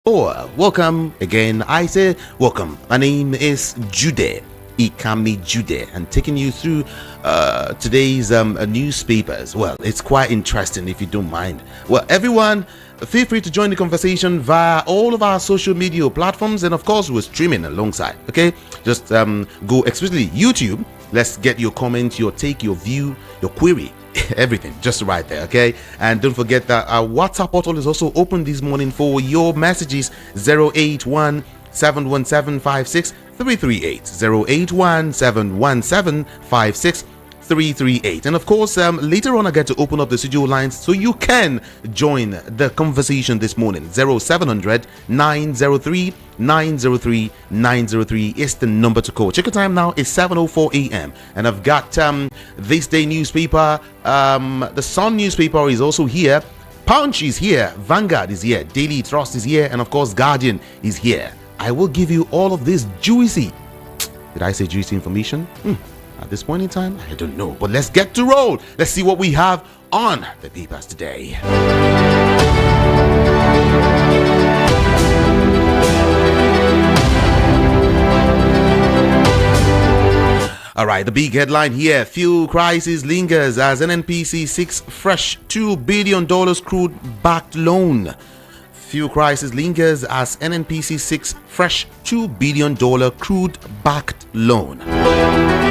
Welcome again. I say welcome. My name is Jude Ikami Jude, and taking you through today's newspapers. Well, it's quite interesting if you don't mind. Well, everyone, feel free to join the conversation via all of our social media platforms, and of course, we're streaming alongside. Okay, just go explicitly YouTube. Let's get your comment, your take, your view, your query. Everything just right there. Okay, and don't forget that our WhatsApp portal is also open this morning for your messages. 081 717 56338 081 717 56338. And of course, later on I get to open up the studio lines so you can join the conversation this morning. 0700 903 903 903 is the number to call. Check your time now, it's 7:04 a.m. and I've got This Day newspaper, the Sun newspaper is also here, Punch is here, Vanguard is here, Daily Trust is here, and of course Guardian is here. I will give you all of this juicy, did I say juicy information? At this point in time, I don't know, but let's get to roll. Let's see what we have on the papers today. All right, the big headline here: fuel crisis lingers as NNPC seeks fresh $2 billion crude-backed loan. Fuel crisis lingers as NNPC seeks fresh $2 billion crude-backed loan.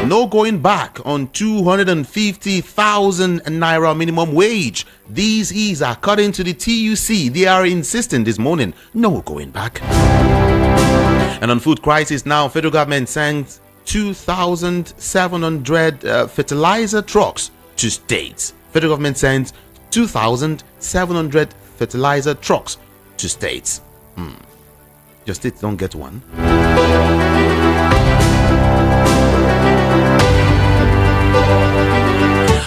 No going back on 250,000 naira minimum wage. This is according to the TUC. They are insisting this morning, no going back. And on food crisis now, federal government sends 2,700 fertilizer trucks to states. Federal government sends 2,700 fertilizer trucks to states. Your states don't get one.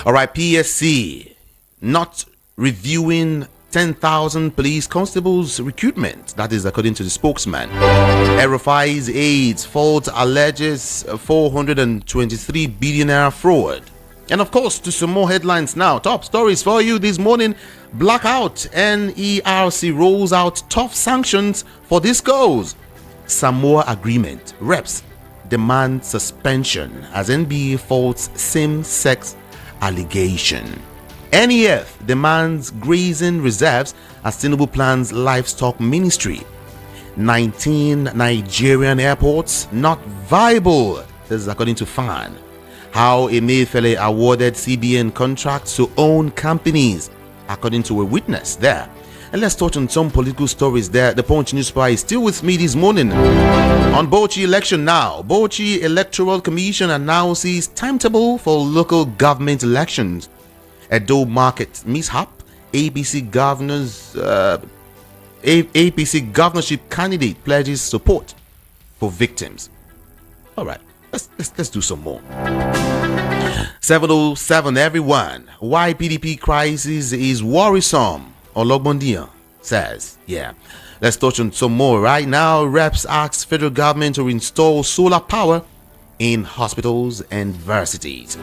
All right, PSC not reviewing 10,000 police constables recruitment. That is according to the spokesman. Rufai's aides fault alleges 423 billionaire fraud. And of course, to some more headlines now. Top stories for you this morning. Blackout. NERC rolls out tough sanctions for discos. Samoa agreement. Reps demand suspension as NBA faults same-sex allegation. NEF demands grazing reserves as Tinubu plans livestock ministry. 19 Nigerian airports not viable. This is according to FAN. How Emefiele awarded CBN contracts to own companies, according to a witness there. And let's touch on some political stories there. The Punch newspaper is still with me this morning. On Bauchi election now, Bauchi Electoral Commission announces timetable for local government elections. Edo market mishap, APC governorship candidate pledges support for victims. All right, let's do some more. 707 everyone. Why PDP crisis is worrisome? Ologbondia says, yeah. Let's touch on some more right now. Reps asks federal government to install solar power in hospitals and universities.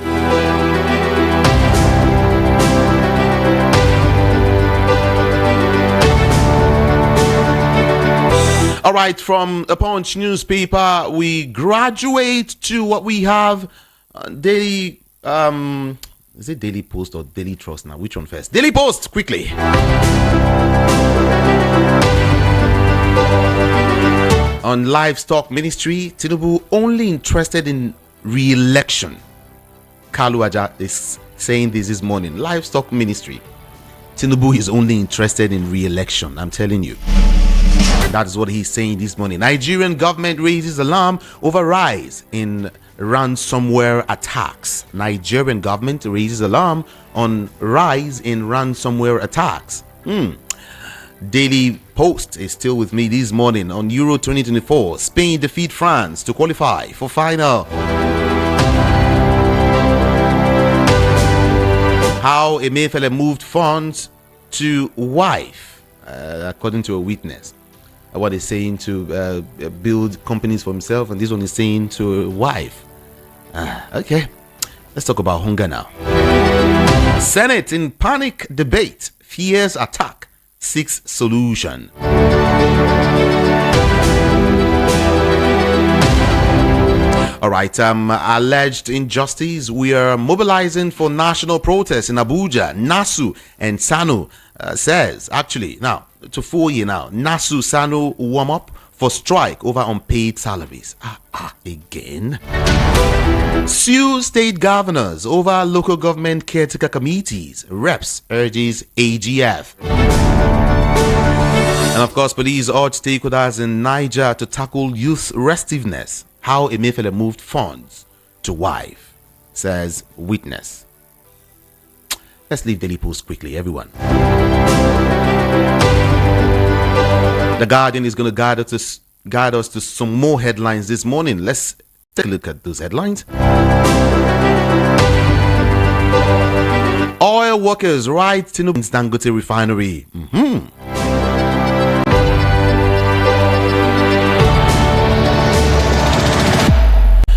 All right, from the Punch newspaper, we graduate to what we have daily. Is it Daily Post or Daily Trust now? Which one first? Daily Post, quickly. On livestock ministry, Tinubu only interested in re-election. Kalu Aja is saying this morning. Livestock ministry, Tinubu is only interested in re-election. I'm telling you. That is what he's saying this morning. Nigerian government raises alarm over rise in ransomware attacks. Nigerian government raises alarm on rise in ransomware attacks. Daily Post is still with me this morning. On Euro 2024, Spain defeat France to qualify for final. How Emefiele moved funds to wife, according to a witness. What he's saying to build companies for himself, and this one is saying to a wife. Okay, let's talk about hunger now. Senate in panic debate, fears attack, seeks solution. All right. Alleged injustice. We are mobilizing for national protest in Abuja. NASU and SANU says actually now to 4 year now. NASU SANU warm up for strike over unpaid salaries. Again. Sue state governors over local government caretaker committees. Reps urges AGF. And of course, police urge stakeholders in Niger to tackle youth restiveness. How Emefiele moved funds to wife, says witness. Let's leave Daily Post quickly, everyone. The Guardian is going to guide us to some more headlines this morning. Let's take a look at those headlines. Oil workers right Tinubu's Dangote refinery.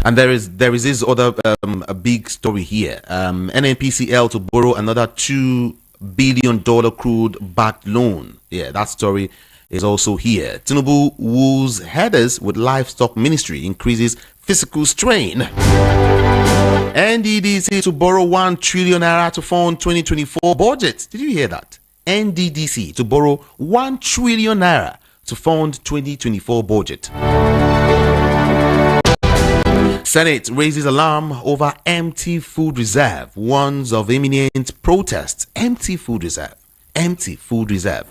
And there is this other a big story here. NNPCL to borrow another $2 billion crude backed loan. Yeah, that story is also here. Tinubu woos headers with livestock ministry, increases fiscal strain. NDDC to borrow 1 trillion naira to fund 2024 budget. Did you hear that? NDDC to borrow 1 trillion naira to fund 2024 budget. Senate raises alarm over empty food reserve. Warns of imminent protests. Empty food reserve. Empty food reserve.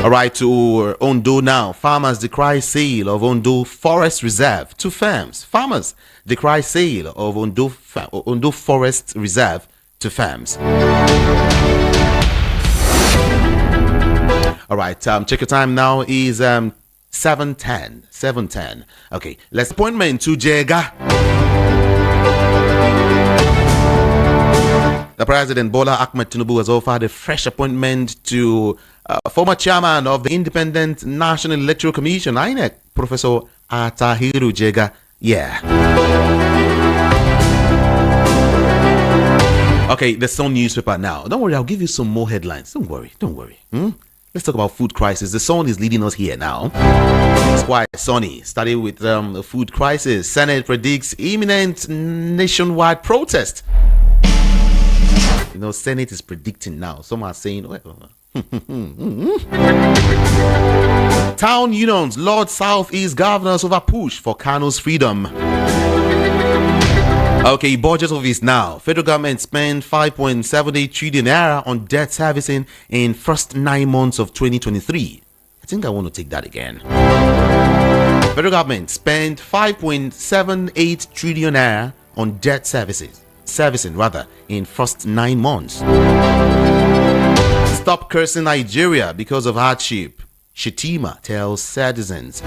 All right, to Ondo now. Farmers decry sale of Ondo Forest Reserve to firms. Farmers decry sale of Ondo Forest Reserve to firms. All right, check your time now is 7:10. 7:10. Okay, let's appointment to Jega. The President Bola Ahmed Tinubu has offered a fresh appointment to former chairman of the Independent National Electoral Commission, INEC, Professor Atahiru Jega. Yeah. Okay, the Sun newspaper now. Don't worry, I'll give you some more headlines. Don't worry. Let's talk about food crisis. The Sun is leading us here now. It's quite sunny. Starting with the food crisis. Senate predicts imminent nationwide protest. You know, Senate is predicting now. Some are saying, town unions, Lord Southeast governors over push for Kano's freedom. Okay, budget office now. Federal government spent 5.78 trillion naira on debt servicing in first 9 months of 2023. I think I want to take that again. Federal government spent 5.78 trillion naira on debt servicing in first 9 months. Stop cursing Nigeria because of hardship. Shetima tells citizens.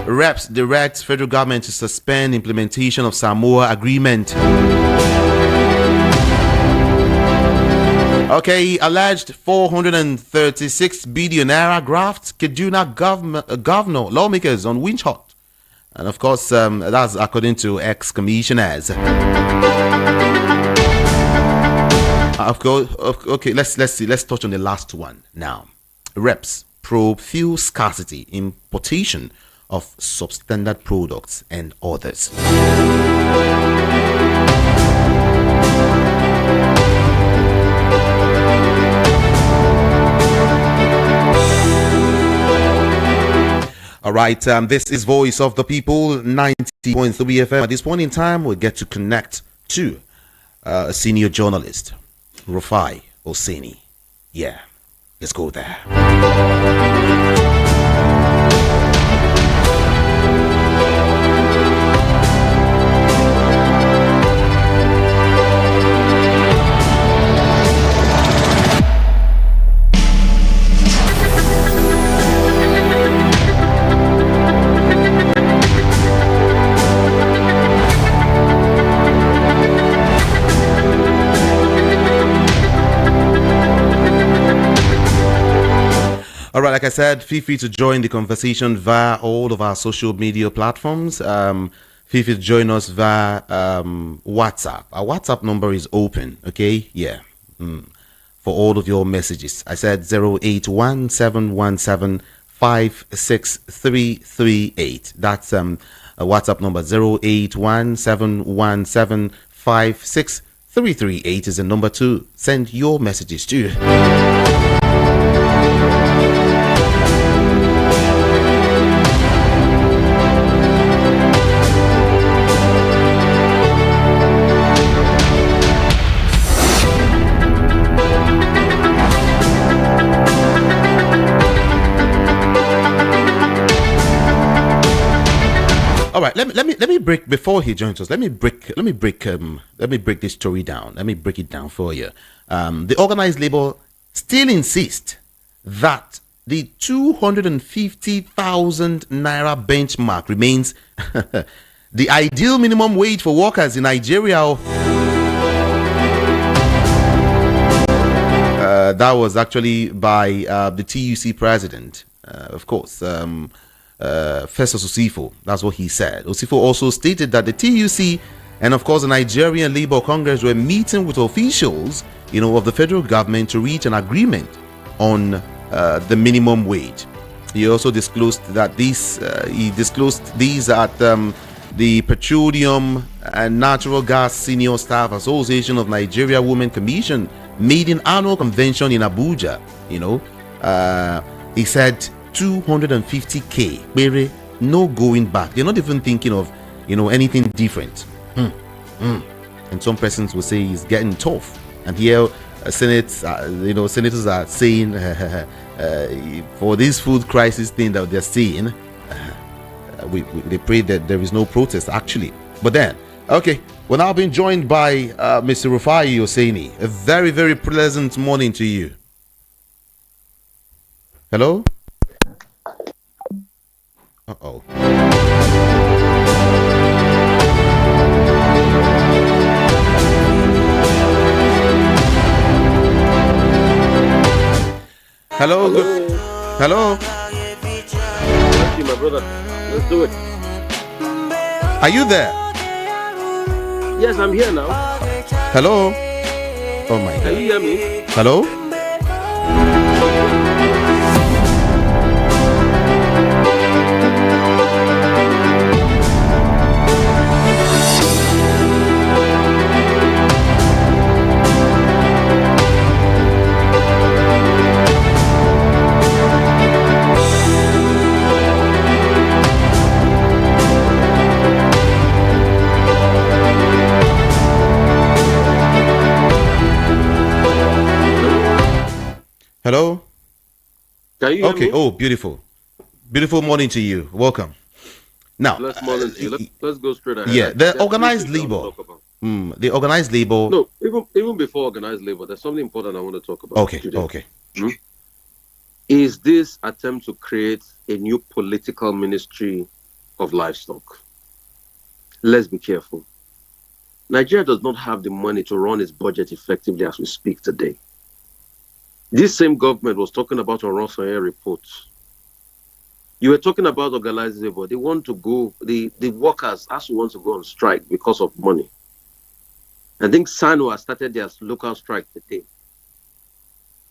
Reps direct federal government to suspend implementation of Samoa Agreement. Okay, alleged 436 billion naira graft. Kaduna governor lawmakers on winch hut. And of course, that's according to ex-commissioners. Of course, okay, let's see. Let's touch on the last one now. Reps probe fuel scarcity, importation of substandard products and others. All right, this is Voice of the People, 90.3 FM. At this point in time, we'll get to connect to a senior journalist, Rufai Oseni. Yeah, let's go there. All right, like I said, feel free to join the conversation via all of our social media platforms. Feel free to join us via WhatsApp. Our WhatsApp number is open, okay? Yeah. for all of your messages. I said 08171756338. That's a WhatsApp number. 08171756338 is the number to send your messages to. All right, let me break before he joins us. Let me break this story down. Let me break it down for you. The organized labor still insist that the 250,000 naira benchmark remains the ideal minimum wage for workers in Nigeria. That was actually by the TUC president, of course. Festus Osifo. That's what he said. Osifo also stated that the TUC and of course the Nigerian Labour Congress were meeting with officials, of the federal government to reach an agreement on the minimum wage. He also disclosed that these at the Petroleum and Natural Gas Senior Staff Association of Nigeria Women Commission meeting annual convention in Abuja. He said 250k, no going back. They're not even thinking of anything different. And some persons will say it's getting tough, and here senators are saying for this food crisis thing that they're seeing, they pray that there is no protest actually. But then, okay, we're now being joined by Mr. Rufai Hosseini. A very, very pleasant morning to you. Hello. Uh-oh. Hello. Hello. Thank you, my brother. Let's do it. Are you there? Yes, I'm here now. Hello. Oh my God. Can you hear me? Hello. Hello? Can you hear okay. me? Oh, beautiful. Beautiful morning to you. Welcome. Now, let's go straight ahead. Yeah, the organized labor. The organized labor. No, even before organized labor, there's something important I want to talk about. Okay, today. okay. Is this attempt to create a new political ministry of livestock? Let's be careful. Nigeria does not have the money to run its budget effectively as we speak today. This same government was talking about a Rufai report. You were talking about organized labor. They want to go, the workers actually want to go on strike because of money. I think SANU has started their local strike today.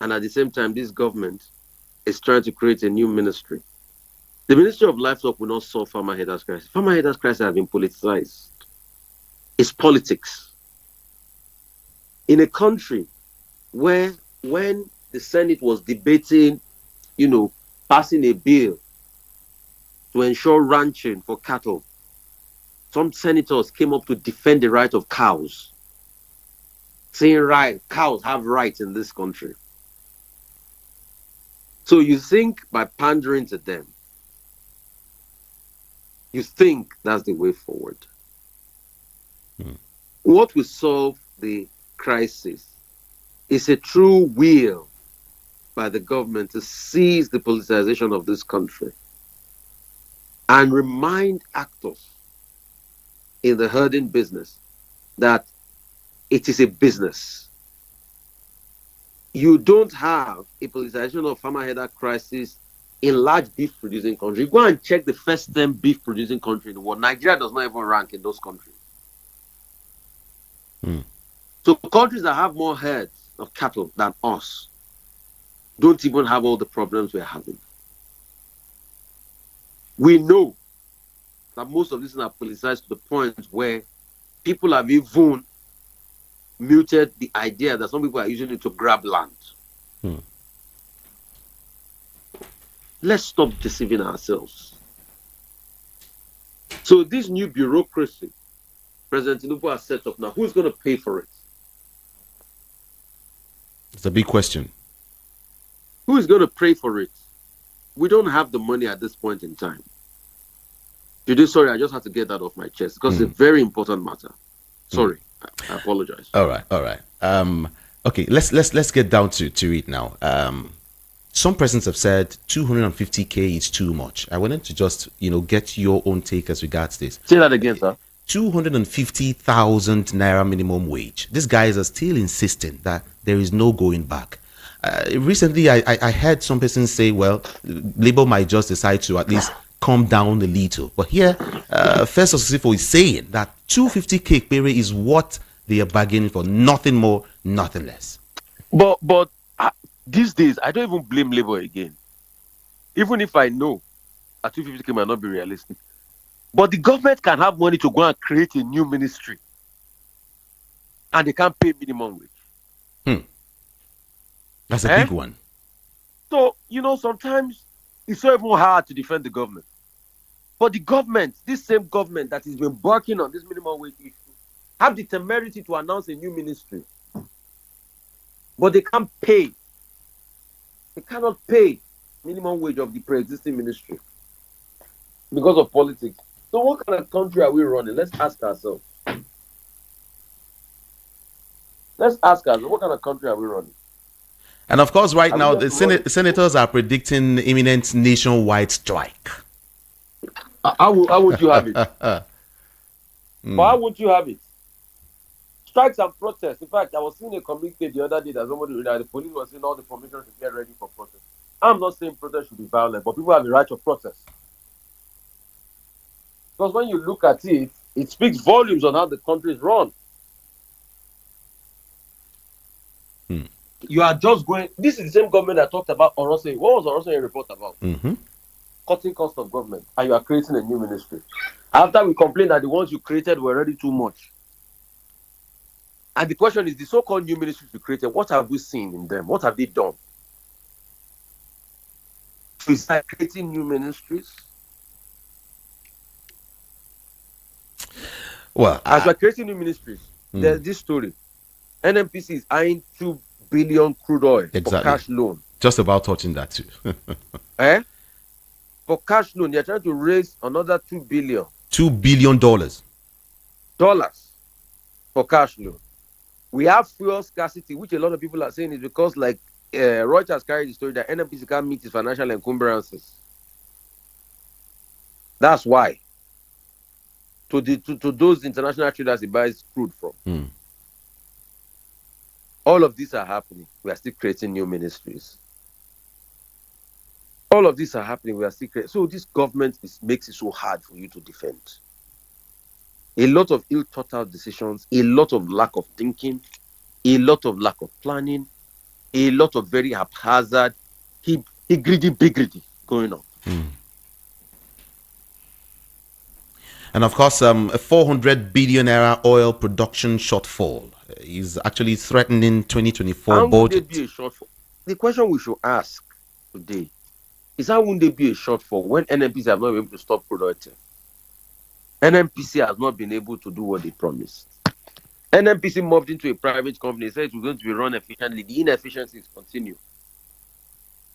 And at the same time, this government is trying to create a new ministry. The Ministry of Livestock will not solve farmer headers crisis. Farmer headers crisis has been politicized. It's politics. In a country where when the Senate was debating, passing a bill to ensure ranching for cattle, some senators came up to defend the right of cows, saying cows have rights in this country. So you think by pandering to them, you think that's the way forward. What will solve the crisis is a true will by the government to seize the politicization of this country and remind actors in the herding business that it is a business. You don't have a politicization of farmer header crisis in large beef producing countries. Go and check the first 10 beef producing country in the world. Nigeria does not even rank in those countries. So countries that have more herds of cattle than us don't even have all the problems we're having. We know that most of these are politicized to the point where people have even muted the idea that some people are using it to grab land. Let's stop deceiving ourselves. So this new bureaucracy President Tinubu has set up now, who's going to pay for it? It's a big question. Who is going to pay for it? We don't have the money at this point in time. Sorry, I just had to get that off my chest because it's a very important matter. Sorry, I apologize. All right. Okay, let's get down to it now. Some persons have said 250K is too much. I wanted to just get your own take as regards this. Say that again, sir. 250,000 naira minimum wage. These guys are still insisting that there is no going back. Recently, I heard some persons say, well, Labour might just decide to at least come down a little. But here, First Osifo is saying that 250K pay is what they are bargaining for, nothing more, nothing less. But these days, I don't even blame Labour again. Even if I know that 250K might not be realistic. But the government can have money to go and create a new ministry. And they can't pay minimum wage. That's a big one. So, sometimes it's so even hard to defend the government. But the government, this same government that has been working on this minimum wage issue, have the temerity to announce a new ministry. But they can't pay. They cannot pay minimum wage of the pre-existing ministry because of politics. So what kind of country are we running? Let's ask ourselves. What kind of country are we running? And of course, right now, the senators are predicting imminent nationwide strike. How would you have it? But how would you have it? Strikes and protests. In fact, I was seeing a communique the other day that the police was saying all the formation should get ready for protest. I'm not saying protest should be violent, but people have the right to protest. Because when you look at it, it speaks volumes on how the country is run. You are just going. This is the same government that talked about Orose. What was Orose report about? Cutting cost of government, and you are creating a new ministry. After we complained that the ones you created were already too much. And the question is, the so-called new ministries you created, what have we seen in them? What have they done? We start creating new ministries. Well, as we're creating new ministries, there's this story. NNPC is eyeing 2 billion crude oil for cash loan. Just about touching that too. For cash loan, they're trying to raise another $2 billion. $2 billion. For cash loan. We have fuel scarcity, which a lot of people are saying is because, like, Reuters carried the story that NNPC can't meet its financial encumbrances. That's why. To those international traders it buys crude from. All of these are happening. We are still creating new ministries. All of these are happening. We are still creating. So this government makes it so hard for you to defend. A lot of ill-thought-out decisions, a lot of lack of thinking, a lot of lack of planning, a lot of very haphazard, greedy going on. And of course, a 400 billion naira oil production shortfall is actually threatening 2024 budget. How would there be a shortfall? The question we should ask today is, how would there be a shortfall when NNPC have not been able to stop crude oil theft? NNPC has not been able to do what they promised. NNPC moved into a private company, said it was going to be run efficiently. The inefficiencies continue.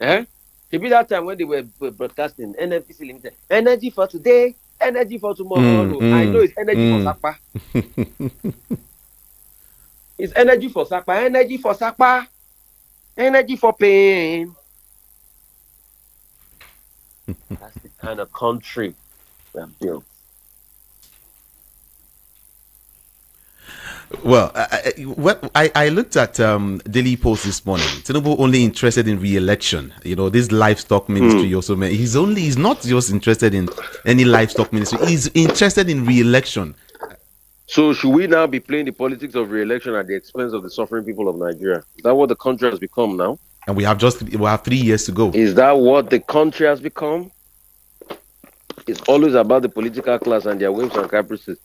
Maybe that time when they were broadcasting, NNPC Limited, energy for today, energy for tomorrow. I know it's energy for Sakpa. It's energy for Sakpa, energy for Sakpa, energy for pain. That's the kind of country we have built. Well, I looked at Daily Post this morning. Tinubu only interested in re-election. This livestock ministry also. He's not just interested in any livestock ministry. He's interested in re-election. So should we now be playing the politics of re-election at the expense of the suffering people of Nigeria? Is that what the country has become now? And we have 3 years to go. Is that what the country has become? It's always about the political class and their whims and caprices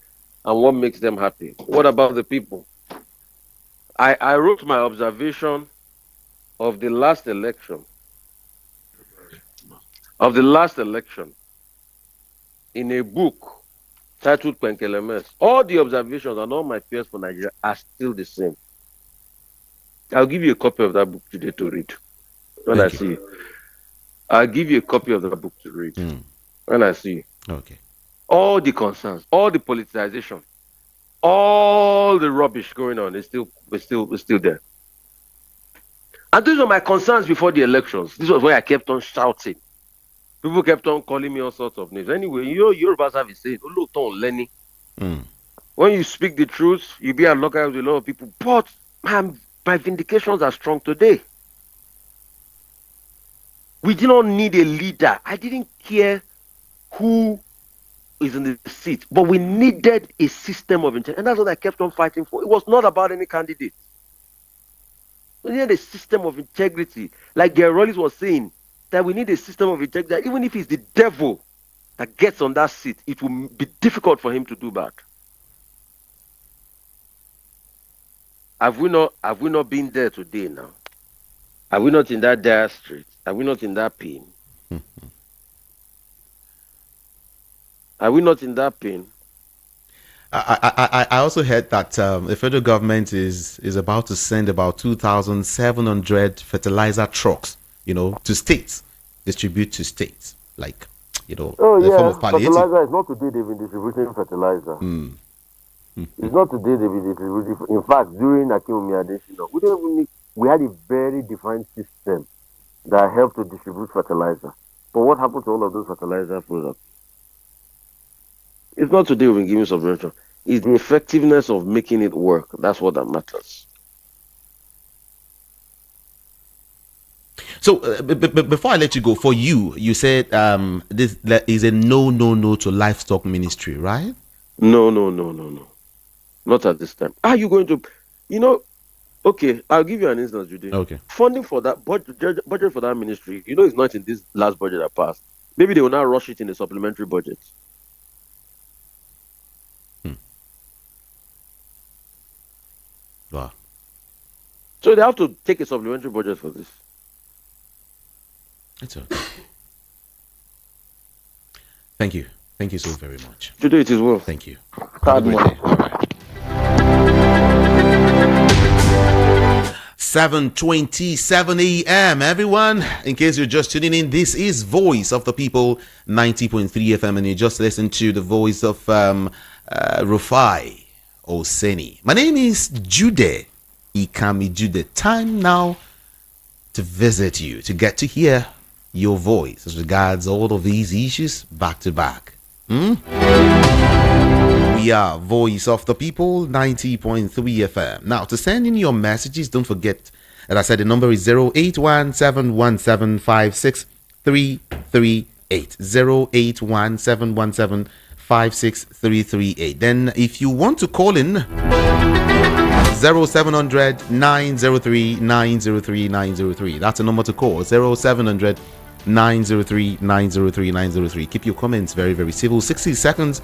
and what makes them happy. What about the people? I wrote my observation of the last election. In a book titled Penkelemes. All the observations and all my fears for Nigeria are still the same. I'll give you a copy of that book today to read when I see you. I'll give you a copy of that book to read when I see you. Okay. All the concerns, all the politicization, all the rubbish going on is still there. And these were my concerns before the elections. This was why I kept on shouting. People kept on calling me all sorts of names. Anyway, Yorubas have a saying, Lenny. When you speak the truth, you be unlocked with a lot of people. But my vindications are strong today. We did not need a leader. I didn't care who is in the seat, but we needed a system of integrity. And that's what I kept on fighting for. It was not about any candidate. We needed a system of integrity. Like Gerollis was saying, that we need a system of integrity. Even if it's the devil that gets on that seat, it will be difficult for him to do bad. Have we not been there today now? Are we not in that dire street? Are we not in that pain? Are we not in that pain? I also heard that the federal government is about to send about 2,700 fertilizer trucks, to states, distribute to states, like, Oh the form yeah, of palliative. fertilizer is not today they've been distributing fertilizer. It's not today they've been distributing. In fact, during Akinwumi Adesina, we had a very defined system that helped to distribute fertilizer. But what happened to all of those fertilizer products? It's not today we've been giving subvention. It's the effectiveness of making it work. That's what that matters. So before I let you go, for you said this is a no to livestock ministry, right? No. Not at this time. Are you going to, okay, I'll give you an instance, Judy. Okay. Funding for that budget for that ministry, it's not in this last budget that passed. Maybe they will now rush it in the supplementary budget. Wow. So they have to take a supplementary budget for this. It's okay. Thank you so very much. Today it is well. Thank you. Have a great day. All right. 7:27 a.m. Everyone, in case you're just tuning in, this is Voice of the People 90.3 FM, and you just listened to the voice of Rufai Oseni. My name is Jude Ikami Jude. Time now to visit you, to get to hear your voice as regards all of these issues back to back. We are Voice of the People 90.3 FM. Now, to send in your messages, don't forget, as I said, the number is 08171756338. 08171756338. Then, if you want to call in, 0700 903 903 903. That's the number to call. 0700 903 903 903. Keep your comments very, very civil. 60 seconds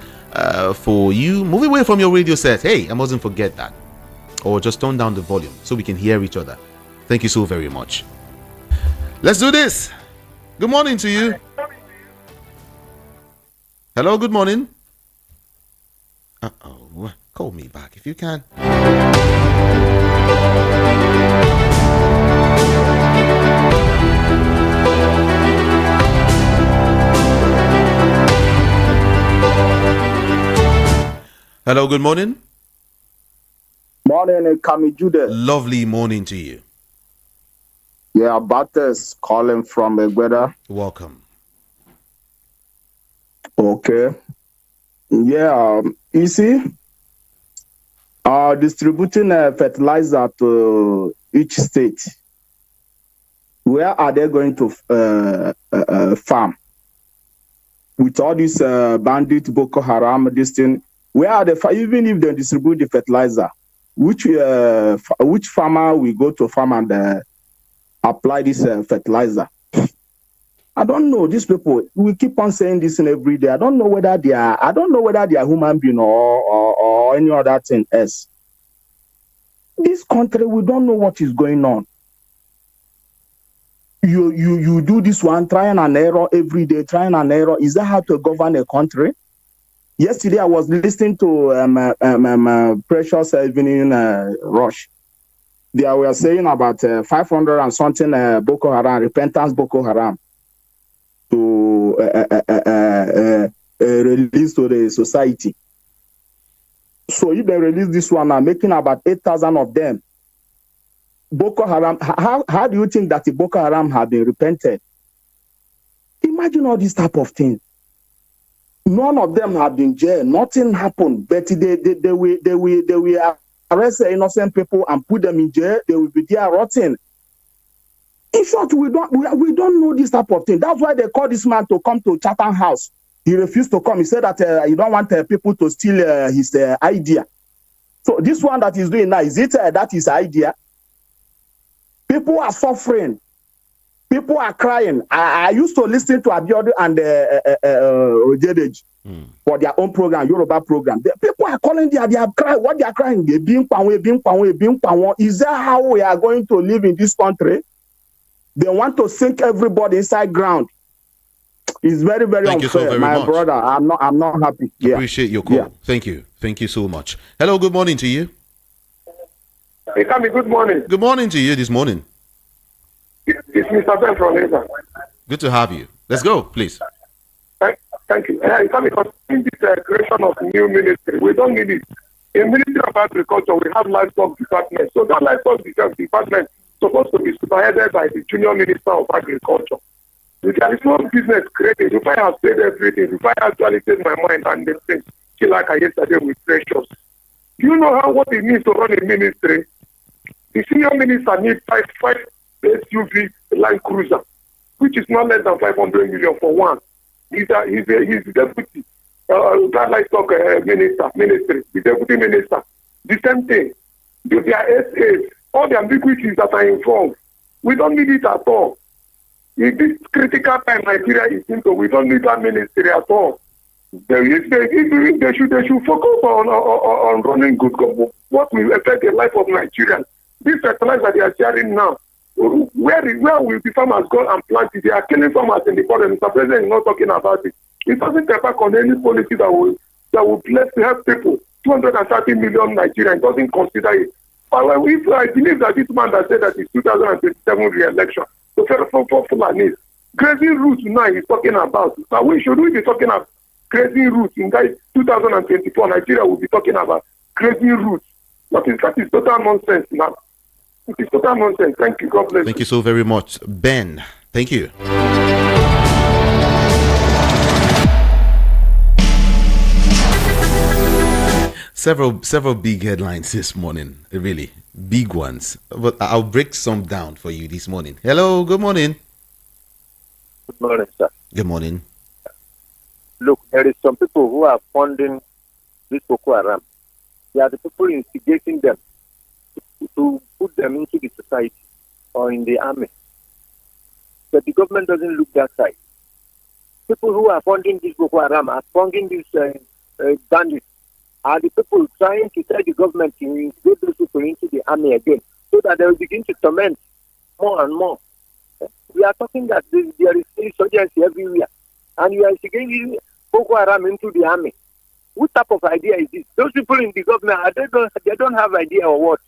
for you. Move away from your radio set. Hey, I mustn't forget that. Or just turn down the volume so we can hear each other. Thank you so very much. Let's do this. Good morning to you. Hello, good morning. Uh-oh. Call me back if you can. Hello, good morning. Morning, Kami Jude. Lovely morning to you. Yeah, Bates calling from Egweda. Welcome. Okay. Yeah, you see, distributing fertilizer to each state. Where are they going to farm? With all this bandit Boko Haram, this thing, Where are even if they distribute the fertilizer, which farmer will go to farm and apply this fertilizer? I don't know. These people, we keep on saying this in every day. I don't know whether they are human being or any other thing else. This country, we don't know what is going on. You do this one, trying and error every day, trying and error. Is that how to govern a country? Yesterday, I was listening to Precious Evening Rush. They were saying about 500 and something Boko Haram, repentance Boko Haram, to release to the society. So if they release this one, I'm making about 8,000 of them. Boko Haram, how do you think that the Boko Haram have been repented? Imagine all this type of thing. None of them have been jailed. Nothing happened. But they will arrest innocent people and put them in jail. They will be there rotting. In short, we don't know this type of thing. That's why they call this man to come to Chatham House. He refused to come. He said that he don't want people to steal his idea. So this one that he's doing now, is it that his idea? People are suffering. People are crying. I used to listen to Abiodun and Ojedej for their own program, Yoruba program. People are calling they are crying. What they are crying? Is that how we are going to live in this country? They want to sink everybody inside ground. It's very, very Thank unfair. You so very My much. brother, I'm not happy. Yeah. Appreciate your call. Yeah. Thank you so much. Hello, good morning to you. Hey, Kami, good morning. Good morning to you this morning. It's Mr. Ben from Lagos. Good to have you. Let's go, please. Thank you. Kami, in this creation of new ministry, we don't need it. In Ministry of Agriculture, we have livestock department. So that livestock department is supposed to be spearheaded by the junior minister of agriculture. There is no business created. Rufai has said everything. Rufai actually changed my mind and the thing. She like I yesterday with Precious. Do you know what it means to run a ministry? The senior minister needs five SUV Land Cruiser, which is not less than 500 million for one. He's deputy livestock ministry, the deputy minister. The same thing. Their SAs, all the ambiguities that are involved. We don't need it at all. In this critical time Nigeria is into, we don't need that ministry at all. They should focus on running good government. What will affect the life of Nigerians? This fertilizer they are sharing now, where will the farmers go and plant it? They are killing farmers in the forest. Mr. President is not talking about it. It doesn't come back on any policy that will bless to help people. 230 million Nigerians doesn't consider it. But I believe that this man that said that it's 2027 re-election, the for Fulani, grazing routes now he's talking about. Now we be talking about grazing routes in that 2024? Nigeria will be talking about grazing routes. That is total nonsense now. It is total nonsense. Thank you. God bless. Thank you so very much, Ben. Thank you. Several big headlines this morning, really big ones. But I'll break some down for you this morning. Hello, good morning. Good morning, sir. Good morning. Look, there is some people who are funding this Boko Haram. They are the people instigating them to put them into the society or in the army. But the government doesn't look that side. People who are funding this Boko Haram are funding these bandits are the people trying to tell the government to instigate those people into the army again so that they will begin to torment more and more. We are talking that there is insurgency everywhere and you are instigating Boko Haram into the army. What type of idea is this? Those people in the government, they don't have idea or what?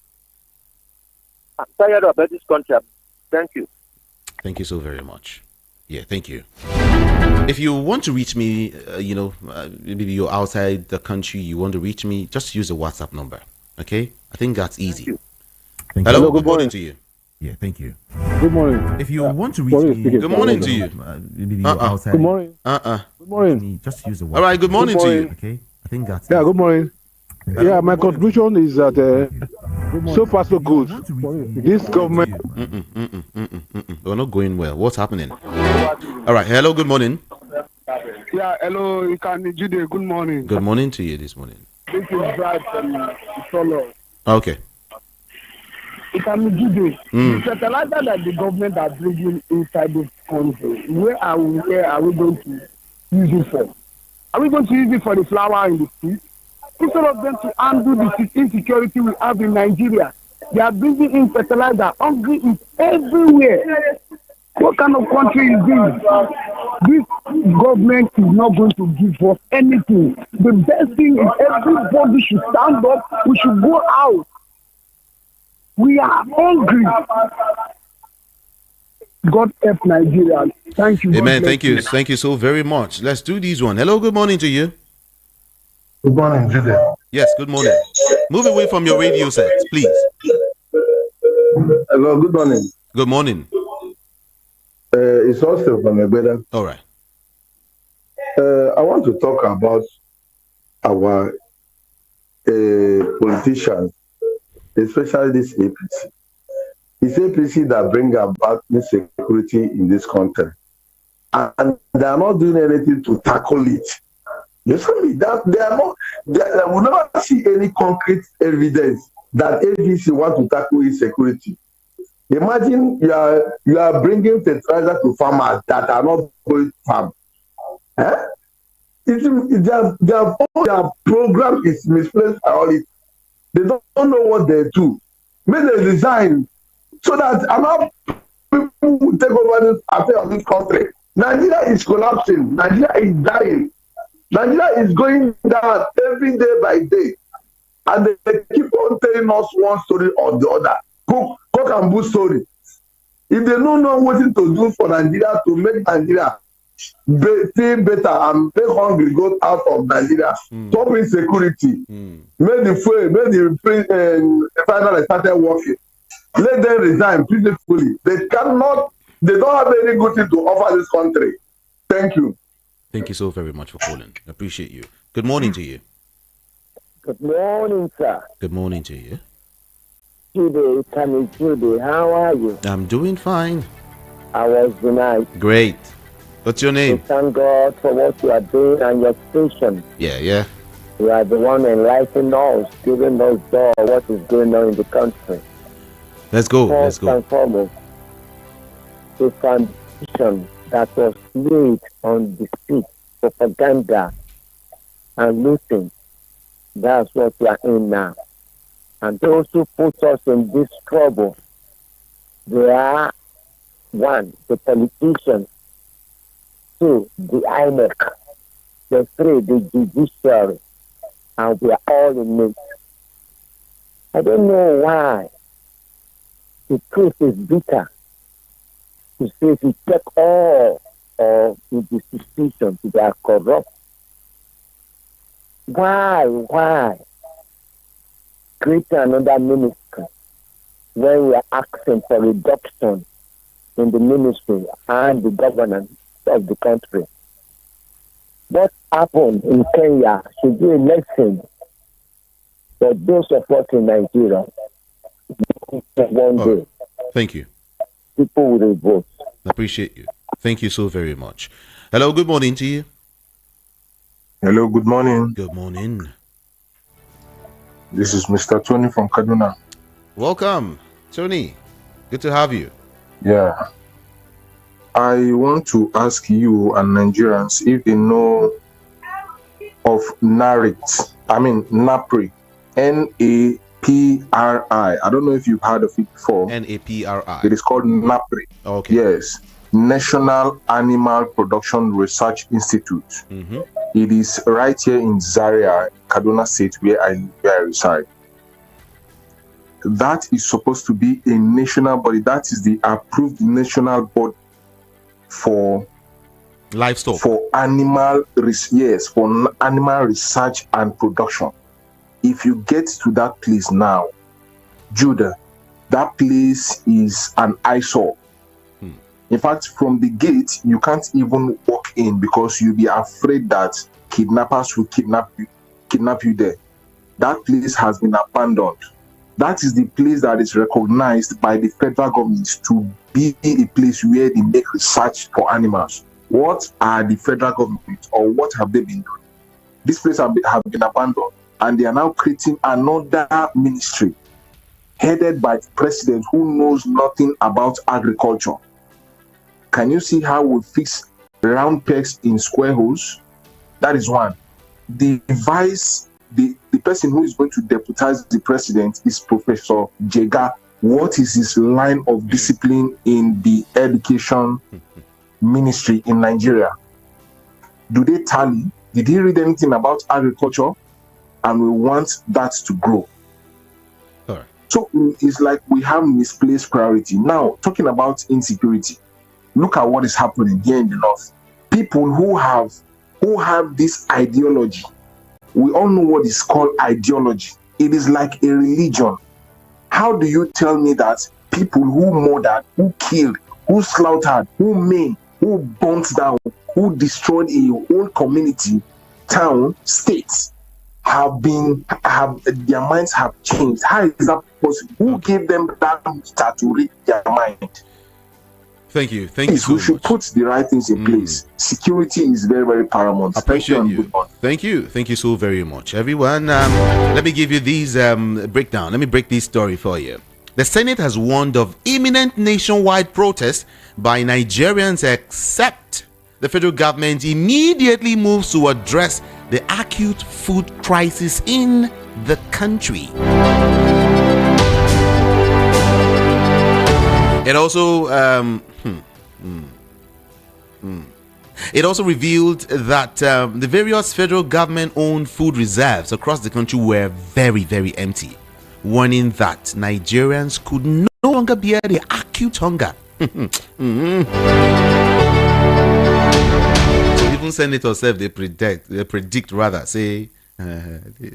I'm tired about this country. Thank you. Thank you so very much. Yeah, thank you. If you want to reach me, maybe you're outside the country, you want to reach me, just use a WhatsApp number. Okay? I think that's easy. Hello, good morning to you. Yeah, thank you. Good morning. If you want to reach me, good morning to you. Maybe you're outside. Good morning. Good morning. Just use a WhatsApp. All right, good morning to you. Okay? I think that's Yeah, good morning. Yeah, my conclusion is that so far so good. This government. We're not going well. What's happening? All right. Hello. Good morning. Yeah. Hello. Jude. Good morning. Good morning to you this morning. take a drive from Solo. Okay. It can be good. The fertilizer that the government are bringing inside this country, where are we going to use it for? Are we going to use it for the flower in the street? Instead of them to handle the insecurity we have in Nigeria, they are bringing in fertilizer. Hungry is everywhere. What kind of country is this? This government is not going to give us anything. The best thing is everybody should stand up. We should go out. We are hungry. God help Nigeria. Thank you. Amen. Thank you. Thank you so very much. Let's do this one. Hello, good morning to you. Good morning, Jude. Yes, good morning. Move away from your radio set, please. Hello, good morning. Good morning. It's also from Ebeda. All right. I want to talk about our politicians, especially this APC. It's APC that bring about insecurity in this country. And they are not doing anything to tackle it. You see me? That they will never see any concrete evidence that APC want to tackle insecurity. Imagine you are bringing fertilizer to farmers that are not going to farm. Their program is misplaced priority. They don't know what they do. May they resign so that another people will take over this affair of this country. Nigeria is collapsing. Nigeria is dying. Nigeria is going down every day by day. And they keep on telling us one story or the other. Cook and bull story. If they don't know what to do for Nigeria to make Nigeria feel better and make hungry go out of Nigeria, stop insecurity, make the final started working. Let them resign peacefully. They don't have any good thing to offer this country. Thank you. Thank you so very much for calling. Appreciate you. Good morning to you. Good morning, sir. Good morning to you. Jude, how are you? I'm doing fine. How was the night? Great. What's your name? Thank God for what you are doing and your station. Yeah. You are the one enlightening us, giving us what is going on in the country. Let's go. First and foremost, the foundation that was laid on deceit, propaganda, and looting. That's what we are in now. And those who put us in this trouble, they are, one, the politicians, two, the INEC, the three, the judiciary, and we are all in it. I don't know why. The truth is bitter. To say if you check all of the institutions, they are corrupt. Why? Create another ministry when we are asking for reduction in the ministry and the governance of the country. What happened in Kenya should be a lesson for those of us in Nigeria. One day. Thank you. People will revolt. Appreciate you. Thank you so very much. Hello, good morning to you. Hello, good morning. Good morning. This is Mr. Tony from Kaduna. Welcome, Tony. Good to have you. Yeah. I want to ask you and Nigerians if they know of NAPRI. NAPRI. I don't know if you've heard of it before. NAPRI. It is called NAPRI. Okay. Yes. National Animal Production Research Institute. Mm-hmm. It is right here in Zaria, Kaduna State, where I reside. That is supposed to be a national body. That is the approved national body for livestock, for animal research and production. If you get to that place now, Judah, that place is an eyesore. In fact, from the gate, you can't even walk in because you'll be afraid that kidnappers will kidnap you there. That place has been abandoned. That is the place that is recognized by the federal government to be a place where they make research for animals. What are the federal government or what have they been doing? This place have been abandoned. and they are now creating another ministry headed by the president who knows nothing about agriculture. Can you see how we fix round pegs in square holes? That is one. The person who is going to deputize the president is Professor Jega. What is his line of discipline in the education ministry in Nigeria? Do they tally? Did he read anything about agriculture? And we want that to grow. All right. So it's like we have misplaced priority. Now, talking about insecurity, look at what is happening here in the north. People who have this ideology, we all know what is called ideology. It is like a religion. How do you tell me that people who murdered, who killed, who slaughtered, who maimed, who burnt down, who destroyed a whole community, town, states, have their minds have changed? How is that possible? Who gave them that meter to read their mind? Thank you. Thank you so we should much. put the right things in place. Security is very, very paramount. Appreciate you. Thank you. Thank you so very much, everyone. Let me give you these breakdown. Let me break this story for you. The Senate has warned of imminent nationwide protest by Nigerians, except the federal government immediately moves to address the acute food crisis in the country. It also It also revealed that the various federal government-owned food reserves across the country were very, very empty, warning that Nigerians could no longer bear the acute hunger. So even senators they predict rather, say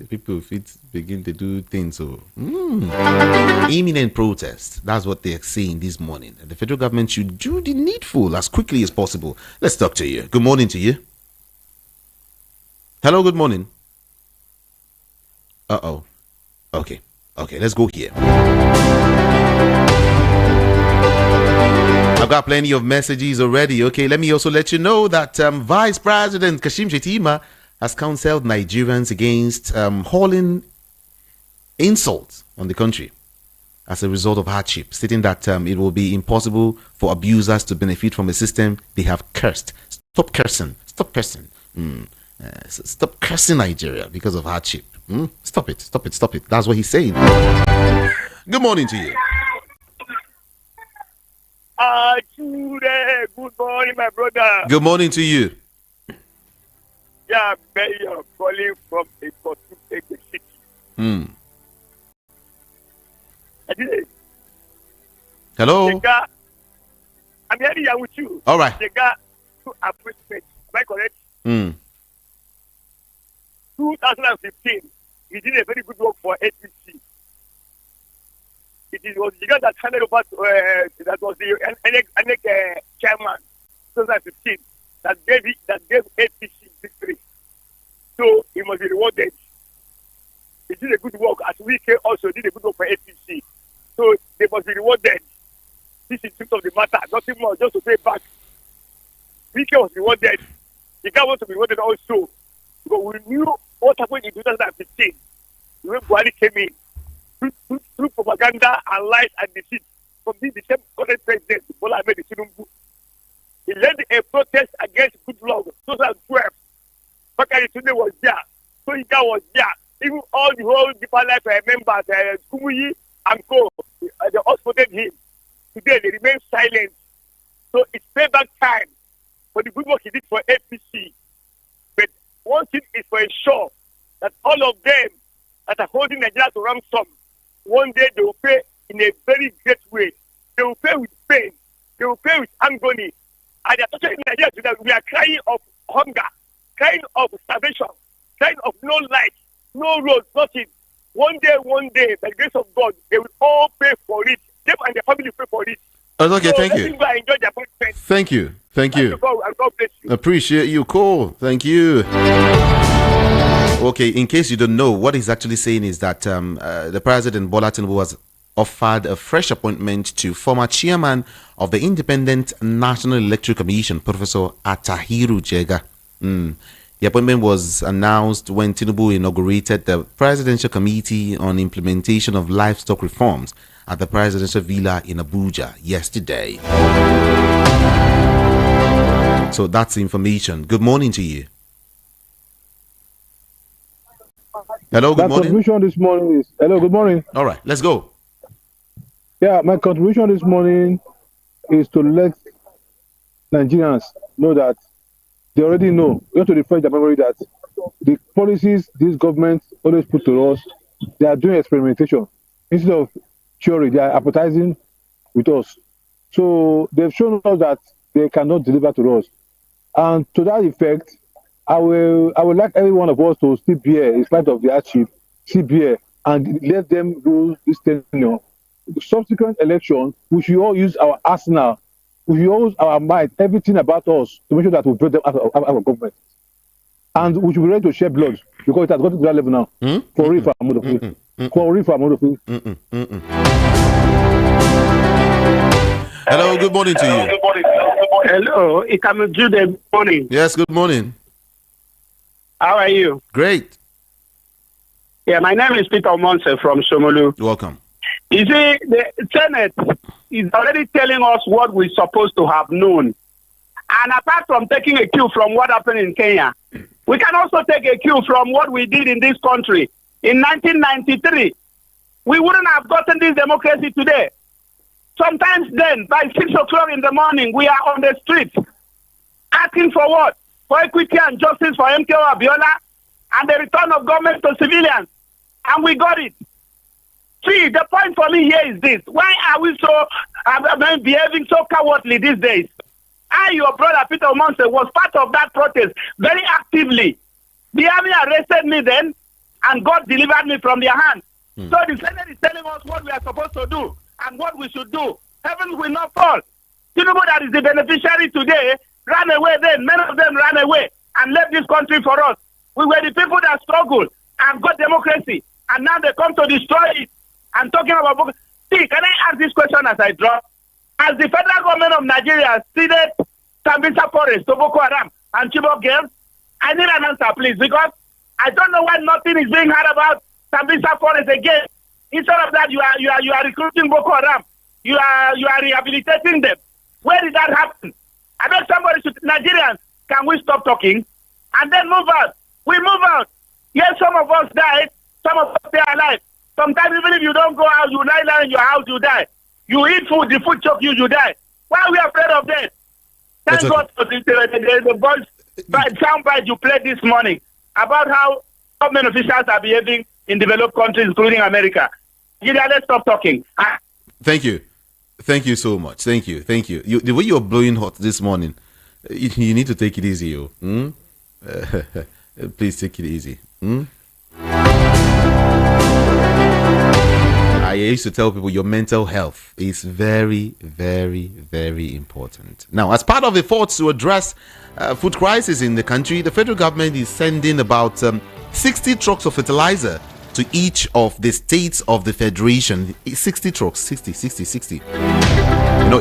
people fit begin to do things. So imminent protest, that's what they're saying this morning. The federal government should do the needful as quickly as possible. Let's talk to you. Good morning to you. Hello, good morning. Okay, let's go here. I've got plenty of messages already. Okay, let me also let you know that Vice President Kashim Shettima has counseled Nigerians against hurling insults on the country as a result of hardship, stating that it will be impossible for abusers to benefit from a system they have cursed. Stop cursing. Stop cursing Nigeria because of hardship. Stop it. That's what he's saying. Good morning to you. Good morning, my brother. Good morning to you. Yeah, Mayor calling from a city. Hello. I'm hearing you with you. All right. The guy to appointment. Am I correct? 2015, he did a very good work for APC. It was the guy that handed over to, that was the chairman, 2015, that gave APC victory. So he must be rewarded. He did a good work, as Wike also did a good work for APC. So they must be rewarded. This is the truth of the matter, nothing more, just to pay back. Wike was rewarded. The guy wants to be rewarded also. Because we knew what happened in 2015 when Buhari came in. Through propaganda and lies and deceit from the same current president, Bola Ahmed Tinubu. He led a protest against good luck, 2012. Bakari Tunde was there. Soyinka was there. Even all the whole Deeper Life members, Kumuyi and Co., they all supported him. Today, they remain silent. So it's payback time for the good work he did for APC. But one thing is for sure, that all of them that are holding Nigeria to ransom, one day they will pay in a very great way. They will pay with pain. They will pay with agony. And they are touching Nigeria today. We are crying of hunger, crying of starvation, crying of no light, no road, nothing. One day, by the grace of God, they will all pay for it. Them and their family pay for it. Okay, so thank you. Enjoy their appointment. Thank you. God bless you. Appreciate you. Cool. Thank you. Okay, in case you don't know, what he's actually saying is that the President Bola Tinubu was offered a fresh appointment to former chairman of the Independent National Electoral Commission, Professor Atahiru Jega. The appointment was announced when Tinubu inaugurated the Presidential Committee on Implementation of Livestock Reforms at the Presidential Villa in Abuja yesterday. So that's the information. Good morning to you. Hello, good morning. Contribution this morning is hello, good morning. All right, let's go. Yeah, my contribution this morning is to let Nigerians know that they already know. We have to refresh their memory that the policies this government always put to us, they are doing experimentation. Instead of theory, they are advertising with us. So they've shown us that they cannot deliver to us. And to that effect, I would like every one of us to still be here in spite of the hardship, still be here and let them rule this tenure. The subsequent election, we should all use our arsenal, we should all use our might, everything about us to make sure that we break them out of our government. And we should be ready to shed blood because it has got to that level now. For real, for real, for Hello, good morning to you. Hello, Jude. Good morning. Yes, good morning. How are you? Great. Yeah, my name is Peter Monse from Somolu. Welcome. You see, the Senate is already telling us what we're supposed to have known. And apart from taking a cue from what happened in Kenya, we can also take a cue from what we did in this country. In 1993, we wouldn't have gotten this democracy today. Sometimes then, by 6 o'clock in the morning, we are on the streets asking for what? For equity and justice for MKO Abiola and the return of government to civilians. And we got it. See, the point for me here is this. Why are we so behaving so cowardly these days? Your brother Peter Monse was part of that protest very actively. The army arrested me then, and God delivered me from their hands. So the Senate is telling us what we are supposed to do and what we should do. Heaven will not fall. Tinubu, that is the beneficiary today, ran away then. Many of them ran away and left this country for us. We were the people that struggled and got democracy, and now they come to destroy it. I'm talking about... See, can I ask this question as I drop? As the federal government of Nigeria ceded Sambisa Forest to Boko Haram and Chibok girls, I need an answer, please, because I don't know why nothing is being heard about Sambisa Forest again. Instead of that, you are recruiting Boko Haram. You are rehabilitating them. Where did that happen? I bet somebody should... Nigerians, can we stop talking and then move out? We move out. Yes, some of us died. Some of us stay alive. Sometimes even if you don't go out, you lie down in your house, you die. You eat food, the food choke you, you die. Why are we afraid of that? Thank God for the voice soundbite you played this morning about how government officials are behaving in developed countries, including America. Let's stop talking. Thank you. Thank you so much. Thank you. Thank you. The way you're blowing hot this morning, you need to take it easy. Please take it easy. I used to tell people your mental health is very, very, very important. Now, as part of efforts to address food crisis in the country, the federal government is sending about 60 trucks of fertilizer to each of the states of the federation. 60 trucks, 60.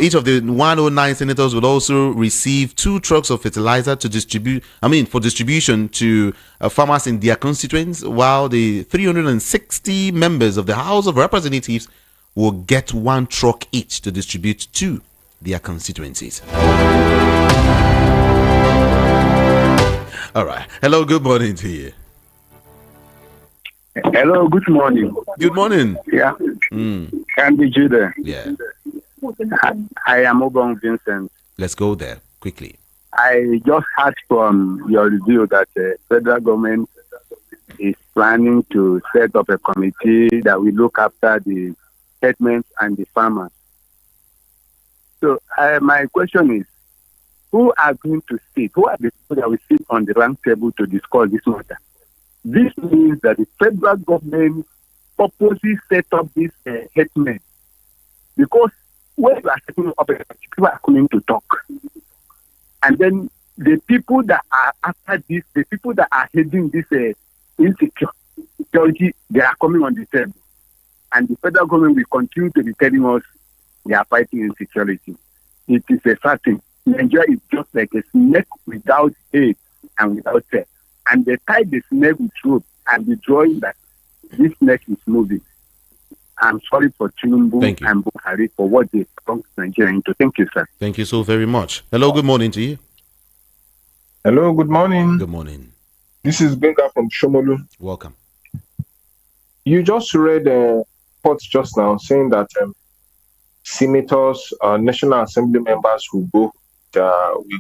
Each of the 109 senators will also receive 2 trucks of fertilizer to for distribution to farmers in their constituents, while the 360 members of the House of Representatives will get 1 truck each to distribute to their constituencies. All right. Hello, good morning to you. Hello, good morning. Good morning. Yeah. Can be Jude. Yeah. I am Obong Vincent. Let's go there quickly. I just heard from your review that the federal government is planning to set up a committee that will look after the statements and the farmers. So my question is, who are going to sit? Who are the people that will sit on the round table to discuss this matter? This means that the federal government purposely set up this headman, because when you are setting up, people are coming to talk. And then the people that are after this, the people that are heading this insecurity, they are coming on the table. And the federal government will continue to be telling us they are fighting insecurity. It is a certain. Nigeria is just like a snake without head and without tail. and they tie the snake with rope and be drawing that this snake is moving. I'm sorry for Tinubu and Buhari for what they brought Nigeria into. Thank you, sir. Thank you so very much. Hello, good morning to you. Hello, good morning. Good morning. This is Benga from Shomolu. Welcome. You just read a report just now saying that senators, National Assembly members will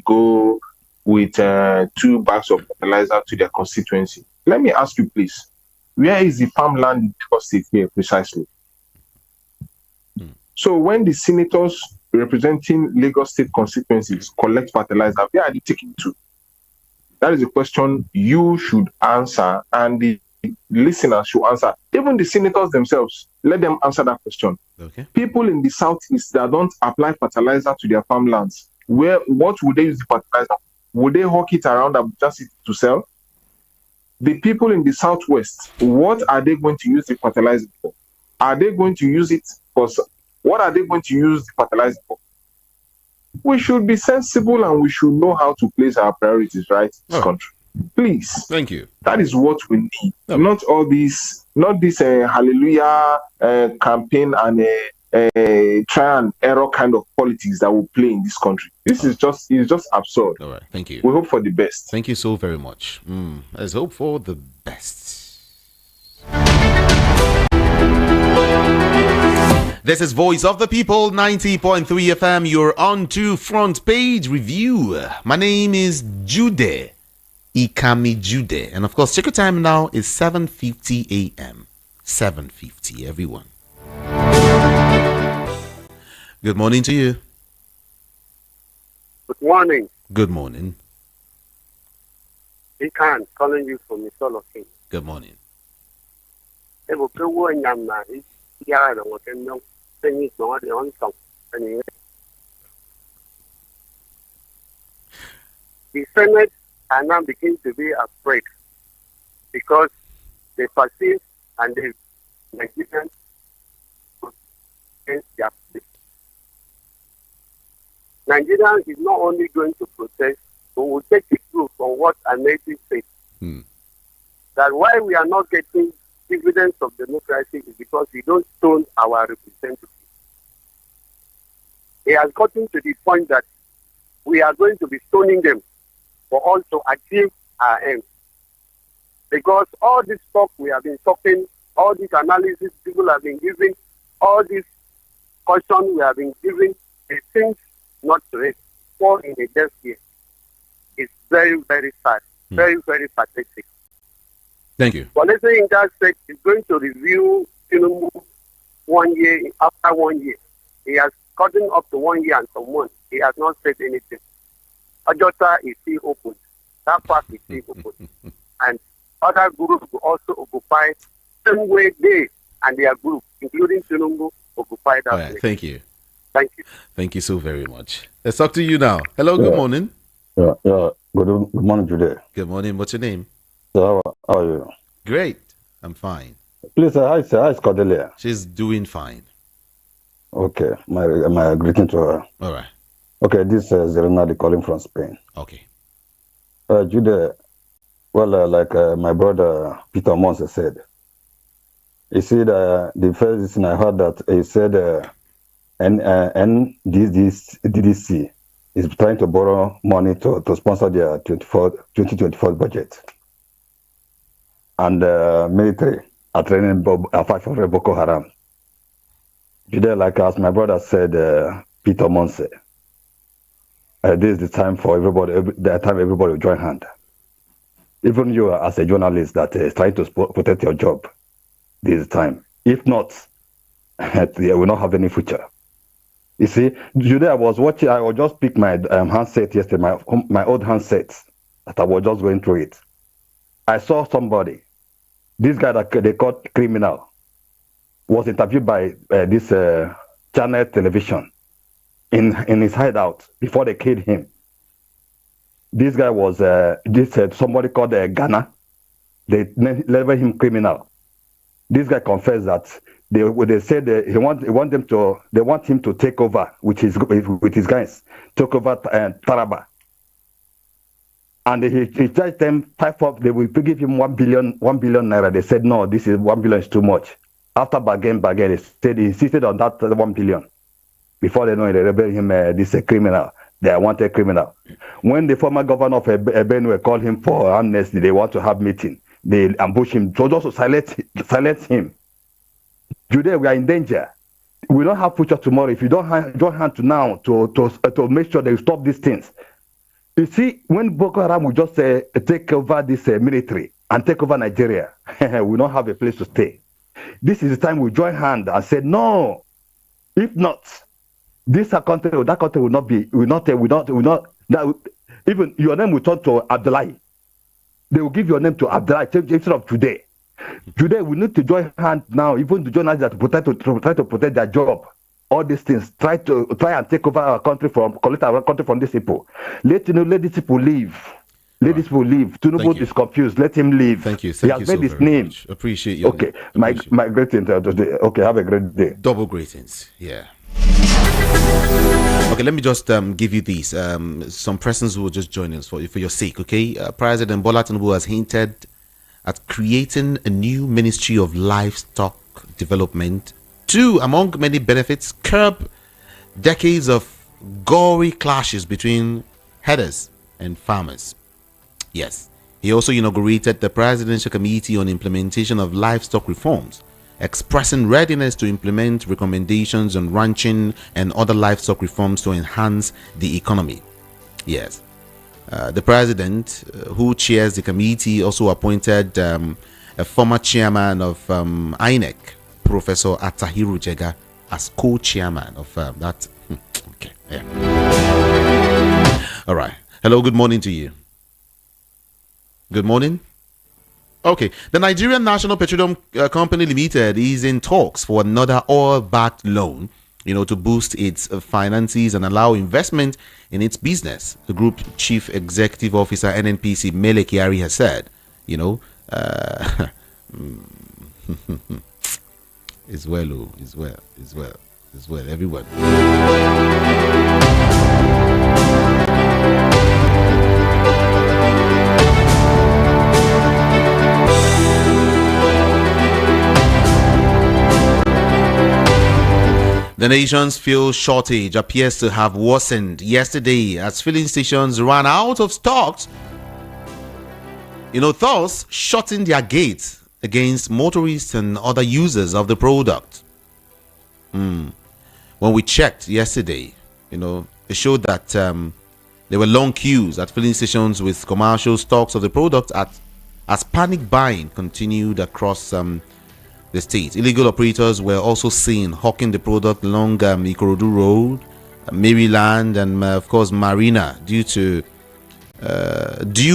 go with 2 bags of fertilizer to their constituency. Let me ask you, please, where is the farmland in Lagos State here precisely? So when the senators representing Lagos State constituencies collect fertilizer, where are they taking to? That is a question you should answer, and the listeners should answer. Even the senators themselves, let them answer that question. Okay. People in the southeast that don't apply fertilizer to their farmlands, what would they use the fertilizer? Would they hawk it around Abuja City to sell? The people in the southwest, what are they going to use the fertilizer for? Are they going to use it for? What are they going to use the fertilizer for? We should be sensible and we should know how to place our priorities right in this country. Please. Thank you. That is what we need. Not all this, not this hallelujah campaign and try and error kind of politics that will play in this country. This is just absurd. All right. Thank you. We hope for the best. Thank you so very much. Let's hope for the best. This is Voice of the People, 90.3 FM. You're on to Front Page Review. My name is Jude, Ikami Jude. And of course, check your time now. It's 7:50 a.m. 7:50, everyone. Good morning to you. Good morning. Good morning. Ikan calling you from Misolo King. Good morning. The Senate are now beginning to be afraid because they perceive and they Nigerians against their police. Nigeria is not only going to protest, but will take the proof from what an native said. That why we are not getting dividends of democracy is because we don't stone our representatives. It has gotten to the point that we are going to be stoning them for us to achieve our aims. Because all this talk we have been talking, all this analysis people have been giving, all this caution we have been giving, it seems not to it, fall in a deaf ear. It's very, very sad, very, very pathetic. Thank you. But let's say in that state is going to review Tinubu 1 year after 1 year. He has gotten up to 1 year and some months. He has not said anything. Ajota is still open. That part is still open. And other groups will also occupy same way they and their group, including Tinubu, occupy that place. Thank you. Thank you. Thank you so very much. Let's talk to you now. Hello, good morning. Good morning, Jude. Good morning. What's your name? So how are you? Great. I'm fine. Please, hi, Cordelia. She's doing fine. Okay, my greeting to her. All right. Okay, this is Renadi calling from Spain. Okay. Jude, like my brother Peter Monse said, he said the first thing I heard that he said NDDC is trying to borrow money to sponsor their 2024 budget. And military are training 500 Boko Haram. Today, like as my brother said, Peter Monse, this is the time for everybody. Everybody will join hand. Even you, as a journalist that is trying to protect your job, this is the time. If not, you will not have any future. You see, today I was watching. I was just pick my handset yesterday, my old handset, that I was just going through it. I saw somebody. This guy that they called criminal was interviewed by this channel television in his hideout before they killed him. This guy was somebody called Ghana. They labeled him criminal. This guy confessed that they said they want him to take over with his guys, take over Taraba. And he charged them 5 they will give him 1 billion naira. They said no, this is 1 billion is too much. After bargain, they said he insisted on that 1 billion. Before they know it, they rebel him this a criminal. They are wanted criminal. When the former governor of Benue called him for amnesty, they want to have meeting. They ambush him just to silence him. Today we are in danger. We don't have future tomorrow if you don't hand to now to make sure they stop these things. You see, when Boko Haram will just take over this military and take over Nigeria, we don't have a place to stay. This is the time we join hand and say no. If not, this country or that country will not. That, even your name will turn to Abdullahi. They will give your name to Abdullahi instead of today. Today we need to join hands now, even to join us that to try to protect their job. All these things, try and take over our country collect our country from these people. Let these people leave. Let these people leave. Tinubu is confused. Let him leave. Thank you. He has made his name. Much. Appreciate you. Okay, my greetings. Okay, have a great day. Double greetings. Yeah. Okay, let me just give you these. Some persons who will just join us for your sake. Okay, President Bola Tinubu has hinted at creating a new Ministry of Livestock Development to, among many benefits, curb decades of gory clashes between herders and farmers. Yes, he also inaugurated the Presidential Committee on Implementation of Livestock Reforms, expressing readiness to implement recommendations on ranching and other livestock reforms to enhance the economy. Yes. The president, who chairs the committee, also appointed a former chairman of INEC, Professor Atahiru Jega, as co-chairman of that. Okay, yeah. All right. Hello, good morning to you. Good morning. Okay, the Nigerian National Petroleum Company Limited is in talks for another oil-backed loan, to boost its finances and allow investment in its business. The group chief executive officer, NNPC, Mele Kyari, has said, it's well, everyone. The nation's fuel shortage appears to have worsened yesterday as filling stations ran out of stocks, thus shutting their gates against motorists and other users of the product. When we checked yesterday, it showed that there were long queues at filling stations with commercial stocks of the product as panic buying continued across the state. Illegal operators were also seen hawking the product along Ikorodu Road, Maryland, and of course Marina, due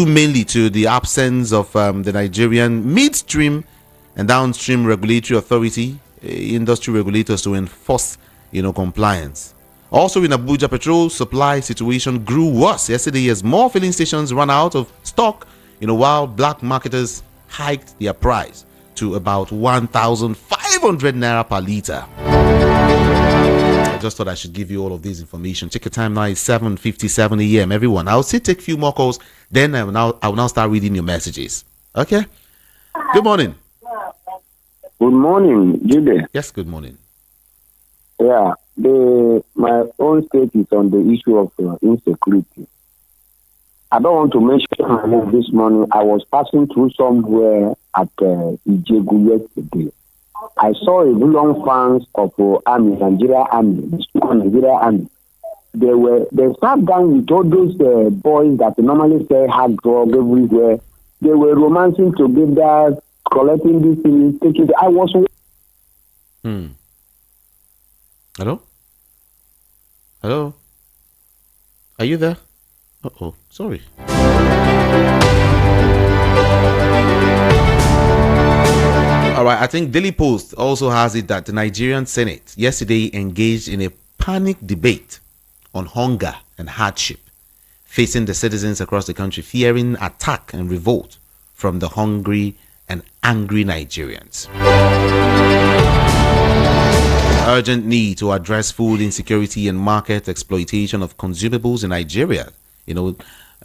mainly to the absence of the Nigerian midstream and downstream regulatory authority, industry regulators, to enforce compliance. Also in Abuja, petrol supply situation grew worse yesterday as more filling stations ran out of stock, while black marketers hiked their price to about 1,500 naira per liter. I just thought I should give you all of this information. Check your time now. It's 7:57 a.m. Everyone, I'll still take a few more calls. Then I will now start reading your messages. Okay. Good morning. Good morning, Jude. Yes. Good morning. Yeah. My own state is on the issue of insecurity. I don't want to mention my name this morning. I was passing through somewhere at Ijegu yesterday. I saw a long fans of Nigeria Army. They sat down with all those boys that normally say hard drug everywhere. They were romancing together, collecting these things, taking. I was. Hello. Are you there? Sorry. All right, I think Daily Post also has it that the Nigerian Senate yesterday engaged in a panic debate on hunger and hardship facing the citizens across the country, fearing attack and revolt from the hungry and angry Nigerians. Urgent need to address food insecurity and market exploitation of consumables in Nigeria.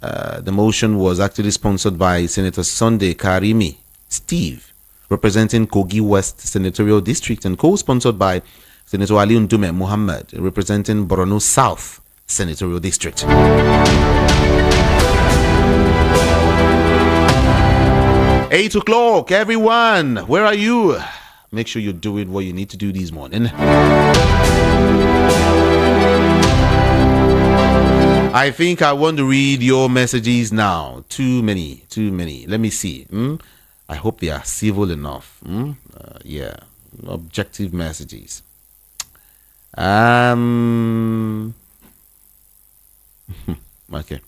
The motion was actually sponsored by Senator Sunday Karimi Steve, representing Kogi West Senatorial District, and co-sponsored by Senator Ali Ndume Muhammad, representing Borno South Senatorial District. 8 o'clock, everyone. Where are you? Make sure you're doing what you need to do this morning. I think I want to read your messages now. Too many. Let me see. I hope they are civil enough. Yeah, objective messages. Okay.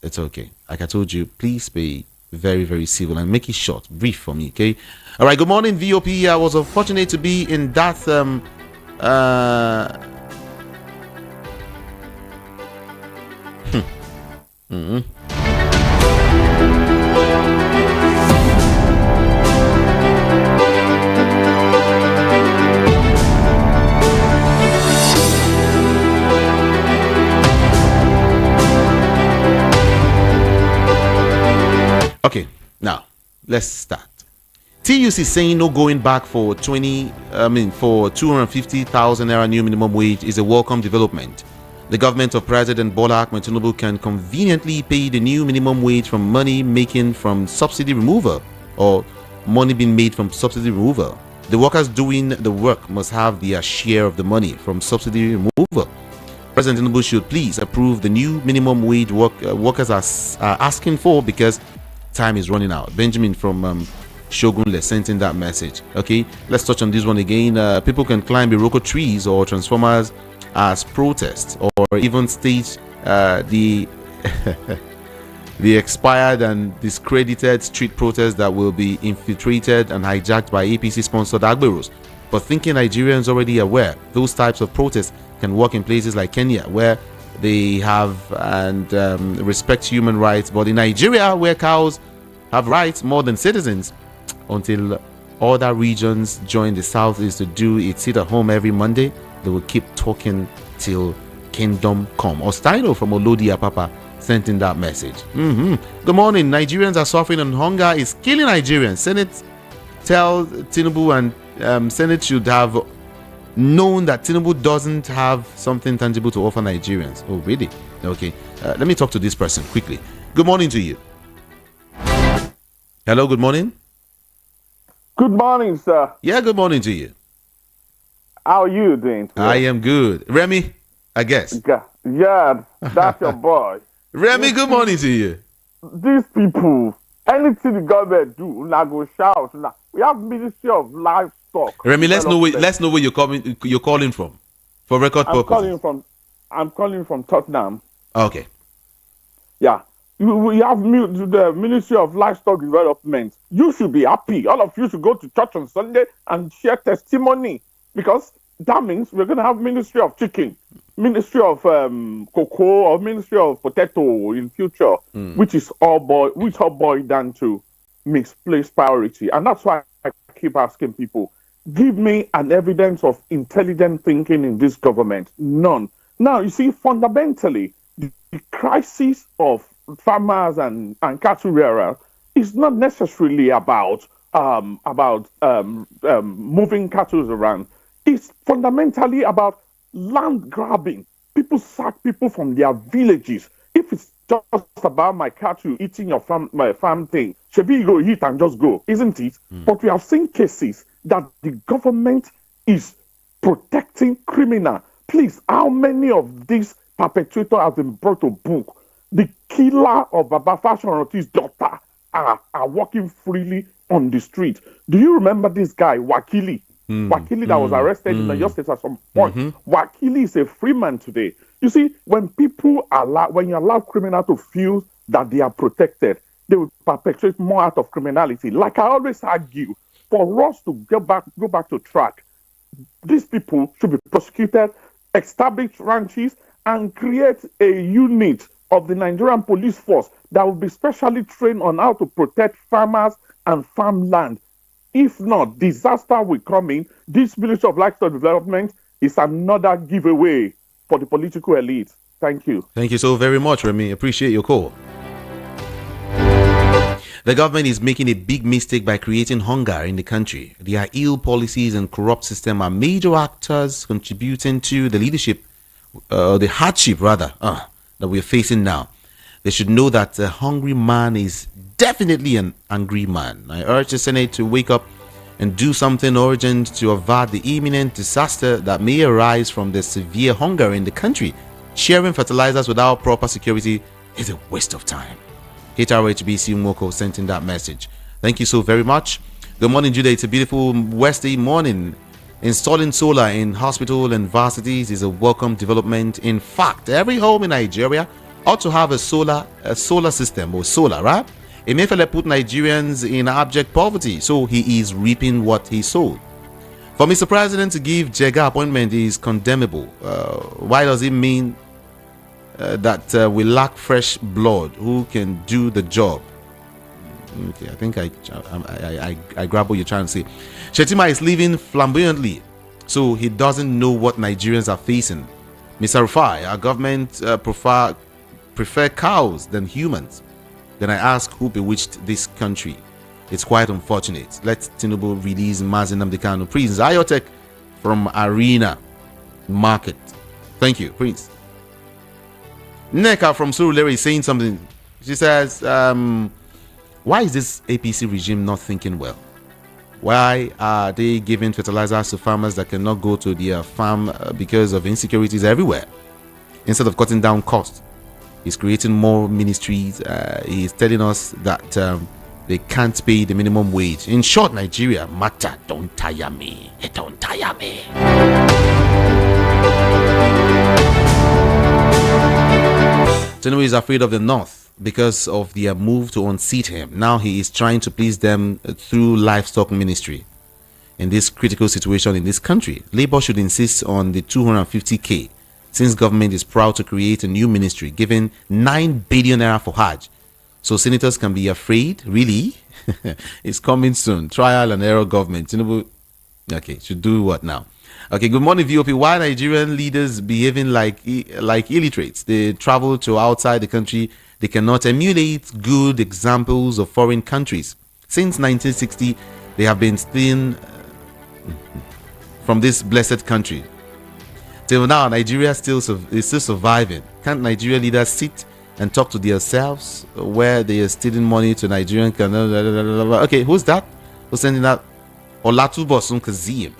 It's okay. Like I told you, please be very, very civil and make it short, brief for me, okay? All right, good morning, VOP. I was fortunate to be in that Okay, now let's start. TUC saying no going back for 250,000 naira new minimum wage is a welcome development. The government of President Bola Ahmed Tinubu can conveniently pay the new minimum wage from money making from subsidy removal or money being made from subsidy removal. The workers doing the work must have their share of the money from subsidy removal. President Tinubu should please approve the new minimum wage workers are asking for, because time is running out. Benjamin from Shogunle sent in that message. Okay, let's touch on this one again. People can climb Iroko trees or transformers as protests, or even stage the the expired and discredited street protests that will be infiltrated and hijacked by APC-sponsored Agberos. But thinking Nigerians already aware, those types of protests can work in places like Kenya, where they have and respect human rights. But in Nigeria, where cows have rights more than citizens, until other regions join the South is to do its sit at home every Monday, they will keep talking till kingdom come. Ostaino from Olodi Apapa sent in that message. Good morning. Nigerians are suffering and hunger is killing Nigerians. Senate tell Tinubu, and Senate should have known that Tinubu doesn't have something tangible to offer Nigerians. Oh, really? Okay. Let me talk to this person quickly. Good morning to you. Hello, good morning. Good morning, sir. Yeah, good morning to you. How are you doing today? I am good. Remy, I guess. Yeah, that's your boy. Remy, good morning to you. These people, anything the government do, now go shout. Now we have Ministry of Livestock. Remy, let's know where you're calling from, for record purposes. I'm calling from Tottenham. Okay. Yeah. We have the Ministry of Livestock Development. You should be happy. All of you should go to church on Sunday and share testimony, because that means we're going to have Ministry of Chicken, Ministry of Cocoa, or Ministry of Potato in future, which all boiled down to misplaced priority. And that's why I keep asking people, give me an evidence of intelligent thinking in this government. None. Now, you see, fundamentally, the crisis of farmers and cattle rearers is not necessarily about moving cattle around. It's fundamentally about land grabbing. People sack people from their villages. If it's just about my cattle eating my farm thing, should you go eat and just go, isn't it? But we have seen cases that the government is protecting criminal. Please, how many of these perpetrators have been brought to book? The killer of Baba Fashion Roti's daughter are walking freely on the street. Do you remember this guy, Wakili? Wakili that was arrested in the justice at some point. Wakili is a free man today. You see, when you allow criminals to feel that they are protected, they will perpetrate more out of criminality. Like I always argue, for us to go back to track, these people should be prosecuted, establish ranches, and create a unit of the Nigerian police force that will be specially trained on how to protect farmers and farmland. If not, disaster will come in. This Ministry of Livestock Development is another giveaway for the political elite. Thank you. Thank you so very much, Remy. Appreciate your call. The government is making a big mistake by creating hunger in the country. Their ill policies and corrupt system are major actors contributing to the the hardship rather, that we're facing now. They should know that a hungry man is definitely an angry man. I urge the Senate to wake up and do something urgent to avert the imminent disaster that may arise from the severe hunger in the country. Sharing fertilizers without proper security is a waste of time. HRHBC Moko sent in that message. Thank you so very much. Good morning, Judah. It's a beautiful Wednesday morning. Installing solar in hospitals and varsities is a welcome development. In fact, every home in Nigeria ought to have a solar system or solar, right? Emefiele put Nigerians in abject poverty, so he is reaping what he sowed. For Mr. President to give Jega appointment is condemnable. Why does it mean that we lack fresh blood who can do the job? Okay, I think I grab what you're trying to say. Shetima is living flamboyantly, so he doesn't know what Nigerians are facing. Mr. Rufai, our government prefer cows than humans. Then I ask, who bewitched this country? It's quite unfortunate. Let Tinubu release Mazi Nnamdi Kanu. Prince Ayotek from Arena Market. Thank you, Prince. Neka from Surulere is saying something. She says, why is this APC regime not thinking well? Why are they giving fertilizers to farmers that cannot go to their farm because of insecurities everywhere? Instead of cutting down costs, he's creating more ministries. He's telling us that they can't pay the minimum wage. In short, Nigeria, matter don't tire me. It don't tire me. Tinubu is afraid of the North because of their move to unseat him. Now he is trying to please them through livestock ministry. In this critical situation in this country, Labour should insist on the 250k, since government is proud to create a new ministry, giving 9 billion naira for Hajj. So senators can be afraid, really? It's coming soon. Trial and error government. Tinubu, okay, should do what now? Okay, good morning, VOP. Why Nigerian leaders behaving like illiterates? They travel to outside the country. They cannot emulate good examples of foreign countries. Since 1960, they have been stealing from this blessed country. Till now, Nigeria is still surviving. Can't Nigerian leaders sit and talk to themselves where they are stealing money to Nigerian? Okay, who's that? Who's sending that? Olatubosun Kazim.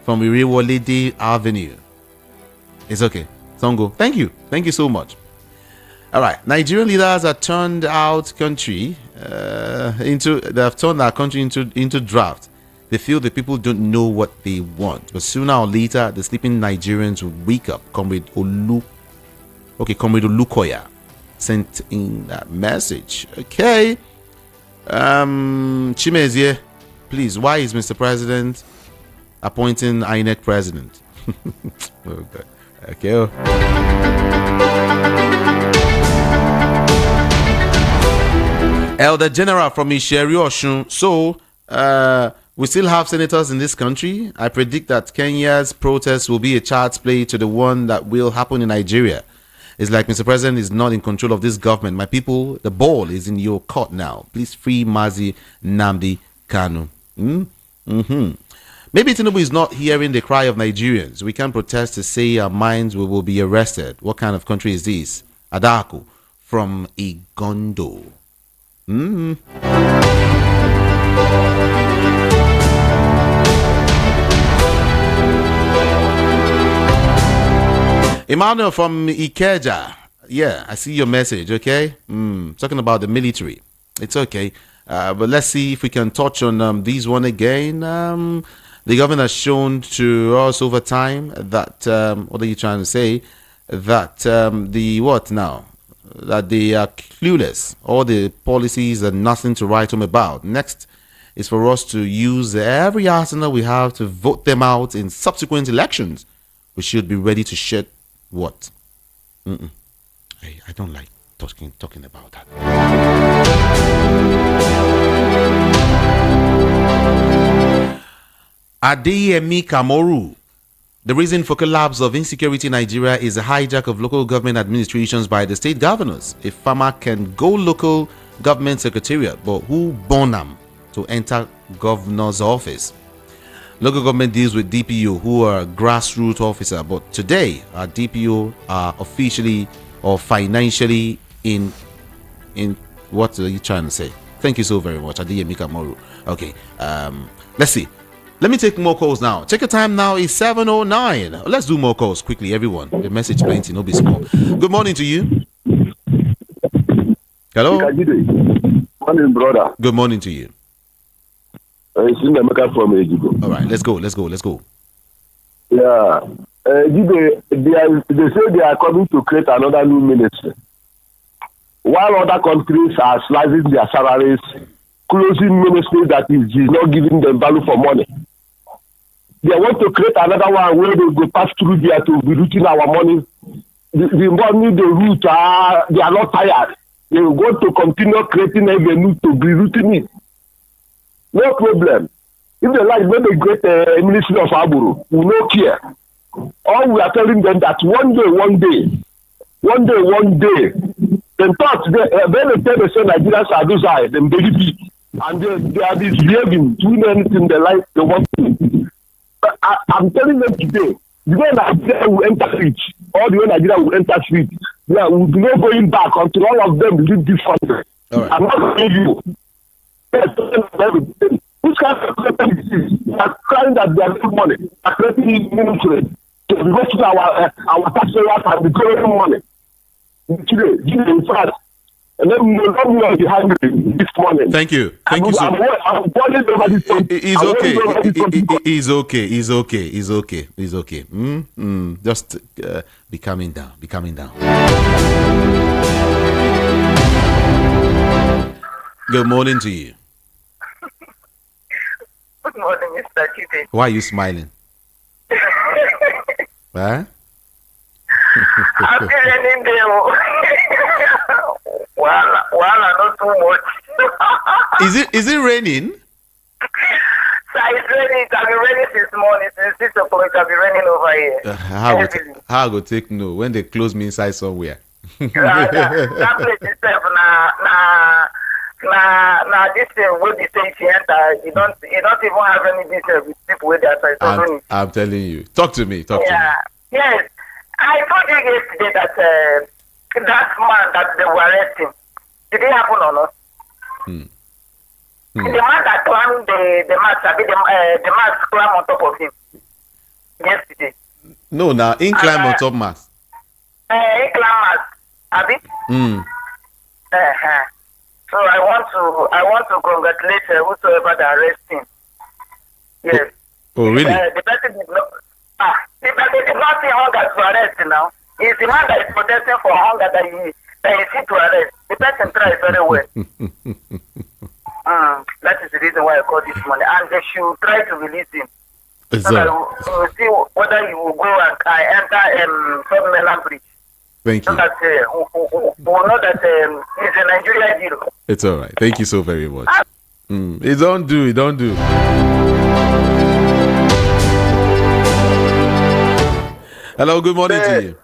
From Irewolede Avenue. It's okay. Songo. Thank you. Thank you so much. All right. Nigerian leaders have turned out country they have turned our country into draft. They feel the people don't know what they want. But sooner or later, the sleeping Nigerians will wake up. Comrade Olukoya sent in that message. Okay. Chimezie, please, why is Mr. President appointing INEC president? Okay. Elder General from Isheri Oshun. So, we still have senators in this country. I predict that Kenya's protest will be a child's play to the one that will happen in Nigeria. It's like Mr. President is not in control of this government. My people, the ball is in your court now. Please free Mazi Nnamdi Kanu. Maybe Tinubu is not hearing the cry of Nigerians. We can protest to say our minds will be arrested. What kind of country is this? Adako from Igondo. Emmanuel from Ikeja. Yeah, I see your message, okay? Talking about the military. It's okay. But let's see if we can touch on this one again. The government has shown to us over time that, what are you trying to say? That that they are clueless. All the policies are nothing to write home about. Next is for us to use every arsenal we have to vote them out in subsequent elections. We should be ready to shed what? I don't like talking about that. Adeyemi Kamoru. The reason for collapse of insecurity in Nigeria is a hijack of local government administrations by the state governors. A farmer can go local government secretariat, but who born them to enter governor's office? Local government deals with DPO, who are grassroots officer, but today our DPO are officially or financially in what are you trying to say? Thank you so very much, Adiyemika Moru. Okay, let's see. Let me take more calls now. Check your time now is 7:09. Let's do more calls quickly, everyone. The message plenty, no be small. Good morning to you. Hello. Morning, brother. Good morning to you. It's Ndamaka from Ejibo. All right, let's go. Yeah. They say they are coming to create another new ministry. While other countries are slicing their salaries, closing ministries that is not giving them value for money. They want to create another one where they go pass through there to be routing our money. The money they route, they are not tired. They want to continue creating avenue to be routing it. No problem. If they like, when they get a ministry of Aburu, we don't care. All we are telling them that one day, then thought when they tell the say Nigerians are those eyes, then believe it. And they are misbehaving, doing anything they like, they want to. But I'm telling them today, the way Nigeria will enter street, all the way Nigeria will enter street, yeah, we'll be not going back until all of them leave this country. Right. I'm not telling you. Which kind of government is this? They are crying that they are making money, they are creating ministry to be making our taxpayers and the government money. Today, in fact, and then we will be hungry this morning. Thank you. I'm warning over this one. He's okay. Just be calming down. Good morning to you. Good morning, Mr. Jude. Why are you smiling? Huh? I'm feeling them. Well, not too much. Is it raining? So it's raining. It has been raining since morning. Since 6 o'clock, it has been raining over here. How I go take no when they close me inside somewhere? That place itself, this thing will be saying you don't even have any business with people with that side. I'm telling you. Talk to me. Yes. I told you yesterday that that man that they were arresting, did it happen or not? The man that climbed the mast, the mast climbed on top of him yesterday. No, now in climb on top mast. He climbed mast, Abi. So I want to congratulate whosoever that arresting. Yes. Oh really? The person did not. The person did not see hunger to arrest now. It's the man that is protesting for hunger that he see to arrest. The person tries very well. That is the reason why I called this morning. And they should try to release him. So that we'll see whether he will go and enter Sub-Mainland Bridge. Thank you. So that we'll know that he's a Nigerian hero. It's all right. Thank you so very much. It don't do. Hello, good morning to you.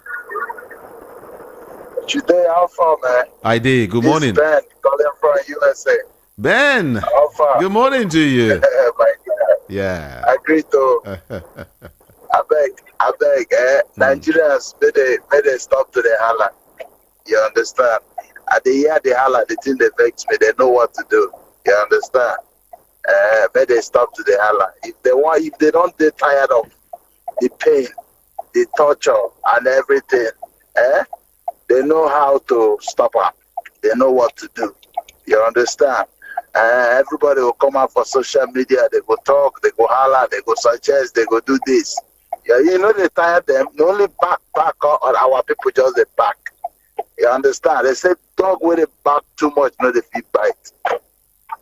Today, how far, man? I did. Good morning. Ben, calling from USA. Ben, how far? Good morning to you. My God. Yeah. I agree to. I beg. Nigerians, may they stop to the holla. You understand? At the hear the holla, the thing they vex me, they know what to do. You understand? May they stop to the holla. If they don't get tired of the pain, the torture, and everything, they know how to stop up. They know what to do. You understand? Everybody will come out for social media. They go talk, they go holla, they go suggest, they go do this. Yeah, you know they tired them. They only back or our people just they back. You understand? They say dog with it back too much, no they feel bite.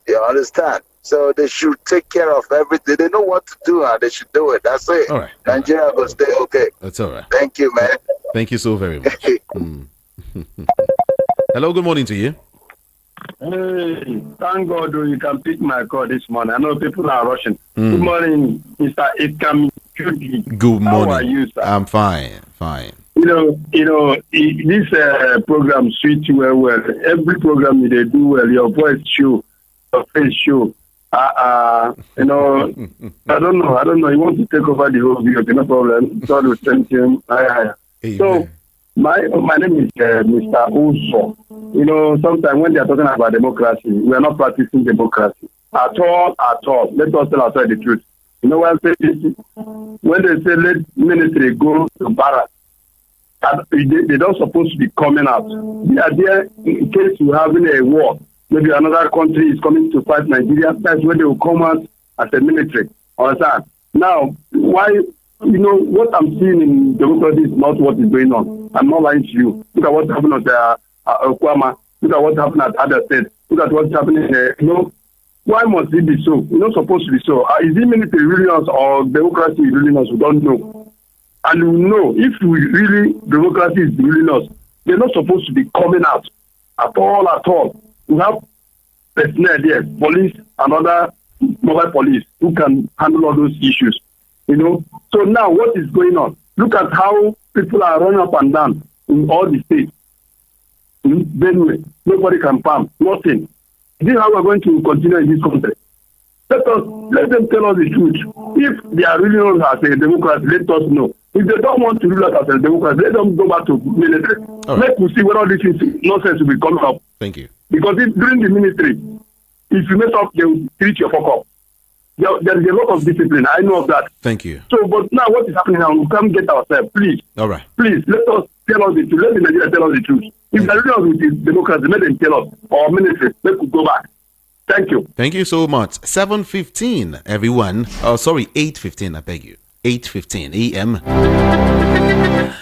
You understand? So they should take care of everything. They know what to do and they should do it. That's it. All right. Nigeria will stay okay. That's all right. Thank you, man. Thank you so very much. Hello, good morning to you. Hey, thank God you can pick my call this morning. I know people are rushing. Good morning, Mr. Ikami Good morning. How are you, sir? I'm fine. Fine. This program suits you well. Every program they do well. Your voice show, your face show. I don't know. You want to take over the whole video? No problem. God will send him. So my name is Mr. Uso. Sometimes when they are talking about democracy, we are not practicing democracy at all. Let us tell ourselves the truth. You know what I'm saying? When they say let military go to barracks, they don't supposed to be coming out. They are there in case you're having a war. Maybe another country is coming to fight Nigeria. That's when they will come out as a military. Understand? Now, why? What I'm seeing in democracy is not what is going on. I'm not lying to you. Look at what's happening at Okwama. Look at what's happening at other states. Look at what's happening here. Why must it be so? It's not supposed to be so. Is it military ruling us or democracy ruling us? We don't know. And we know if democracy is ruling us, they're not supposed to be coming out at all. We have personnel there, police and other mobile police who can handle all those issues. So now what is going on? Look at how people are running up and down in all the states. Benue, nobody can farm, nothing. This is how we're going to continue in this country. Let them tell us the truth. If they are really not as a democrat, let us know. If they don't want to rule us as a democrat, let them go back to military. Let us see whether this is nonsense will be coming up. Thank you. Because during the ministry, if you mess up, they will treat your fuck up. There is a lot of discipline. I know of that. Thank you. So, but now what is happening now? We can't get ourselves. Please. All right. Please, let us tell us the truth. Let the Nigeria tell us the truth. If they're really with the democracy, let them tell us. Or ministry, let us go back. Thank you. Thank you so much. 7:15, everyone. Oh, sorry, 8:15, I beg you. 8:15 a.m.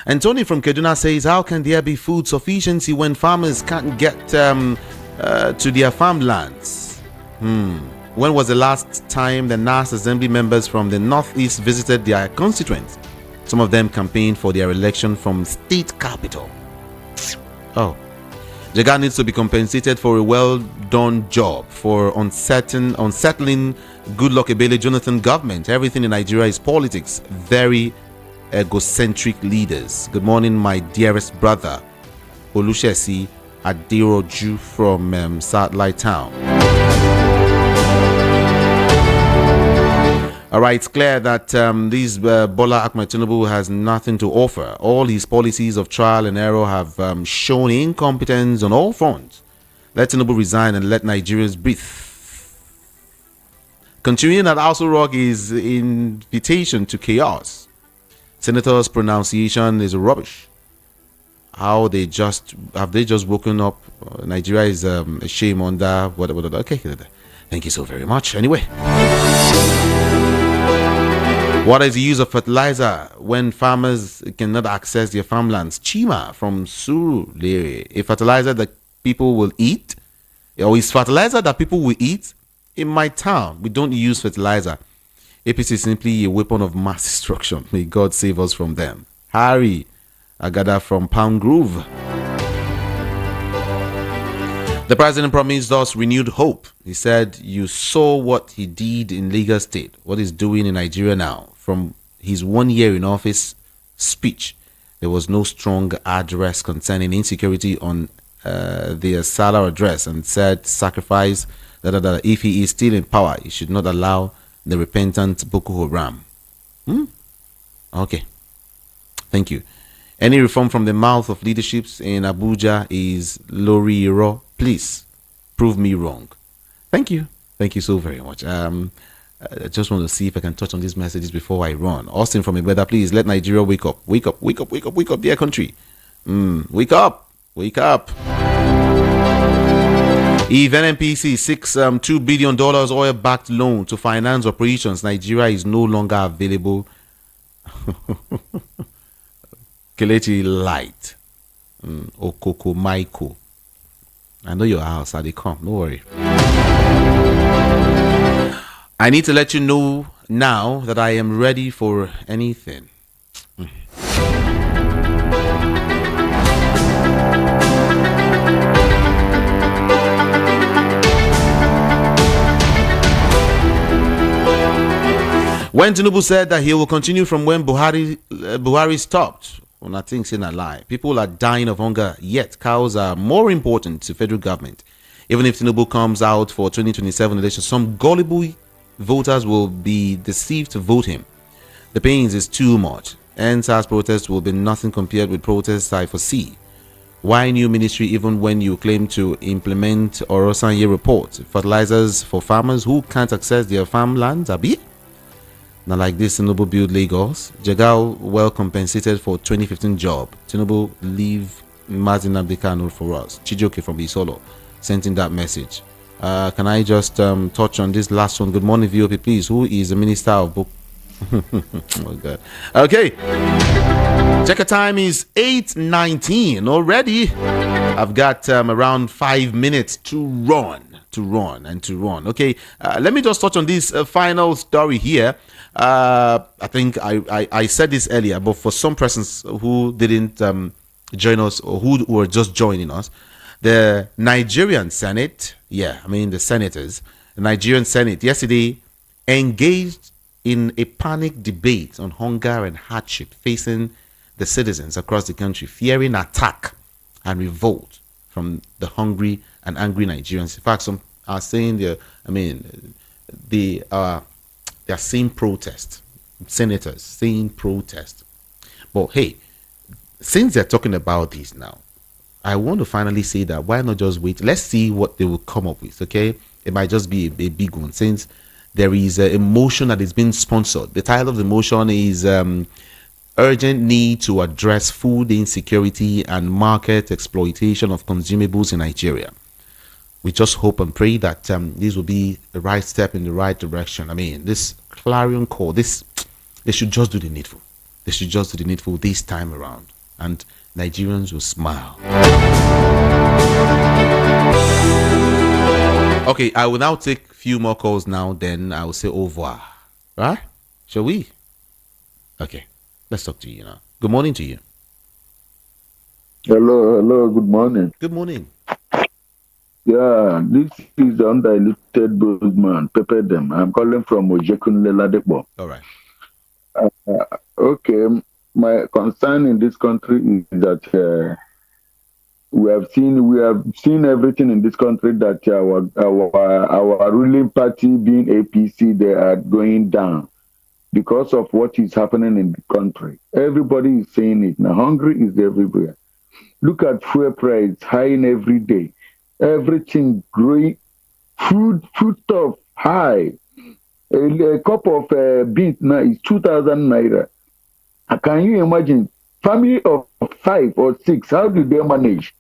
And Tony from Kaduna says, how can there be food sufficiency when farmers can't get to their farmlands? When was the last time the NAS Assembly members from the Northeast visited their constituents? Some of them campaigned for their election from state capital. Oh. Jega needs to be compensated for a well-done job for unsettling Goodluck Ebele Jonathan government. Everything in Nigeria is politics. Very egocentric leaders. Good morning, my dearest brother, Olushesi Aderoju from Satellite Town. All right, it's clear that this Bola Ahmed Tinubu has nothing to offer. All his policies of trial and error have shown incompetence on all fronts. Let Tinubu resign and let Nigerians breathe. Continuing at Aso Rock is invitation to chaos. Senator's pronunciation is rubbish. Have they just woken up? Nigeria is a shame on that. Okay, thank you so very much. Anyway. What is the use of fertilizer when farmers cannot access their farmlands? Chima from Surulere. A fertilizer that people will eat? Or is fertilizer that people will eat? In my town, we don't use fertilizer. APC is simply a weapon of mass destruction. May God save us from them. Harry Agada from Palm Grove. The president promised us renewed hope. He said, you saw what he did in Lagos State, what he's doing in Nigeria now. From his 1 year in office speech, there was no strong address concerning insecurity on the Salah address, and said sacrifice that if he is still in power, he should not allow the repentant Boko Haram. Okay. Thank you. Any reform from the mouth of leaderships in Abuja is Loriro. Please prove me wrong. Thank you. Thank you so very much. I just want to see if I can touch on these messages before I run. Austin from Igbeda, please let Nigeria wake up. Wake up, wake up, wake up, wake up, dear country. Wake up. Wake up. If NNPC seeks $2 billion oil-backed loan to finance operations, Nigeria is no longer available. Kelechi Light. Okoko Maiko. I know your house. They come. Don't worry. I need to let you know now that I am ready for anything. When Tinubu said that he will continue from when Buhari stopped, well, I think it's a lie. People are dying of hunger, yet cows are more important to federal government. Even if Tinubu comes out for 2027 election, some gullible voters will be deceived to vote him. The pains is too much. NSAS protests will be nothing compared with protests I foresee. Why new ministry even when you claim to implement Orosanye report? Fertilizers for farmers who can't access their farmlands, Abi? Now like this, Tinubu build Lagos. Jagao well compensated for 2015 job. Tinubu leave Martin Abdikano for us. Chijoke from Isolo sent in that message. Can I just touch on this last one? Good morning, VOP, please. Who is the Minister of Book? Oh God. Okay. Checker time is 8:19 already. I've got around 5 minutes to run. Okay. Let me just touch on this final story here. I think I said this earlier, but for some persons who didn't join us or who were just joining us, the Nigerian Senate, the senators, the Nigerian Senate yesterday engaged in a panic debate on hunger and hardship facing the citizens across the country, fearing attack and revolt from the hungry and angry Nigerians. In fact, some are saying they are saying protest. Senators saying protest. But hey, since they're talking about this now, I want to finally say that why not just wait? Let's see what they will come up with. Okay, it might just be a big one since there is a motion that is being sponsored. The title of the motion is urgent need to address food insecurity and market exploitation of consumables in Nigeria. We just hope and pray that this will be the right step in the right direction. This clarion call, they should just do the needful. They should just do the needful this time around, and Nigerians will smile. Okay, I will now take a few more calls now, then I will say au revoir. Right? Shall we? Okay, let's talk to you now. Good morning to you. Hello, good morning. Good morning. Yeah, this is the undiluted Boogman, Pepe them. I'm calling from Ojekunle Ladepo. All right. Okay, my concern in this country is that we have seen everything in this country that our ruling party being APC, they are going down because of what is happening in the country. Everybody is saying it now. Hungry is everywhere. Look at fuel price high in every day. Everything growing, food stuff high. A cup of beans now is 2,000 naira. Can you imagine? Family of 5 or 6, how do they manage?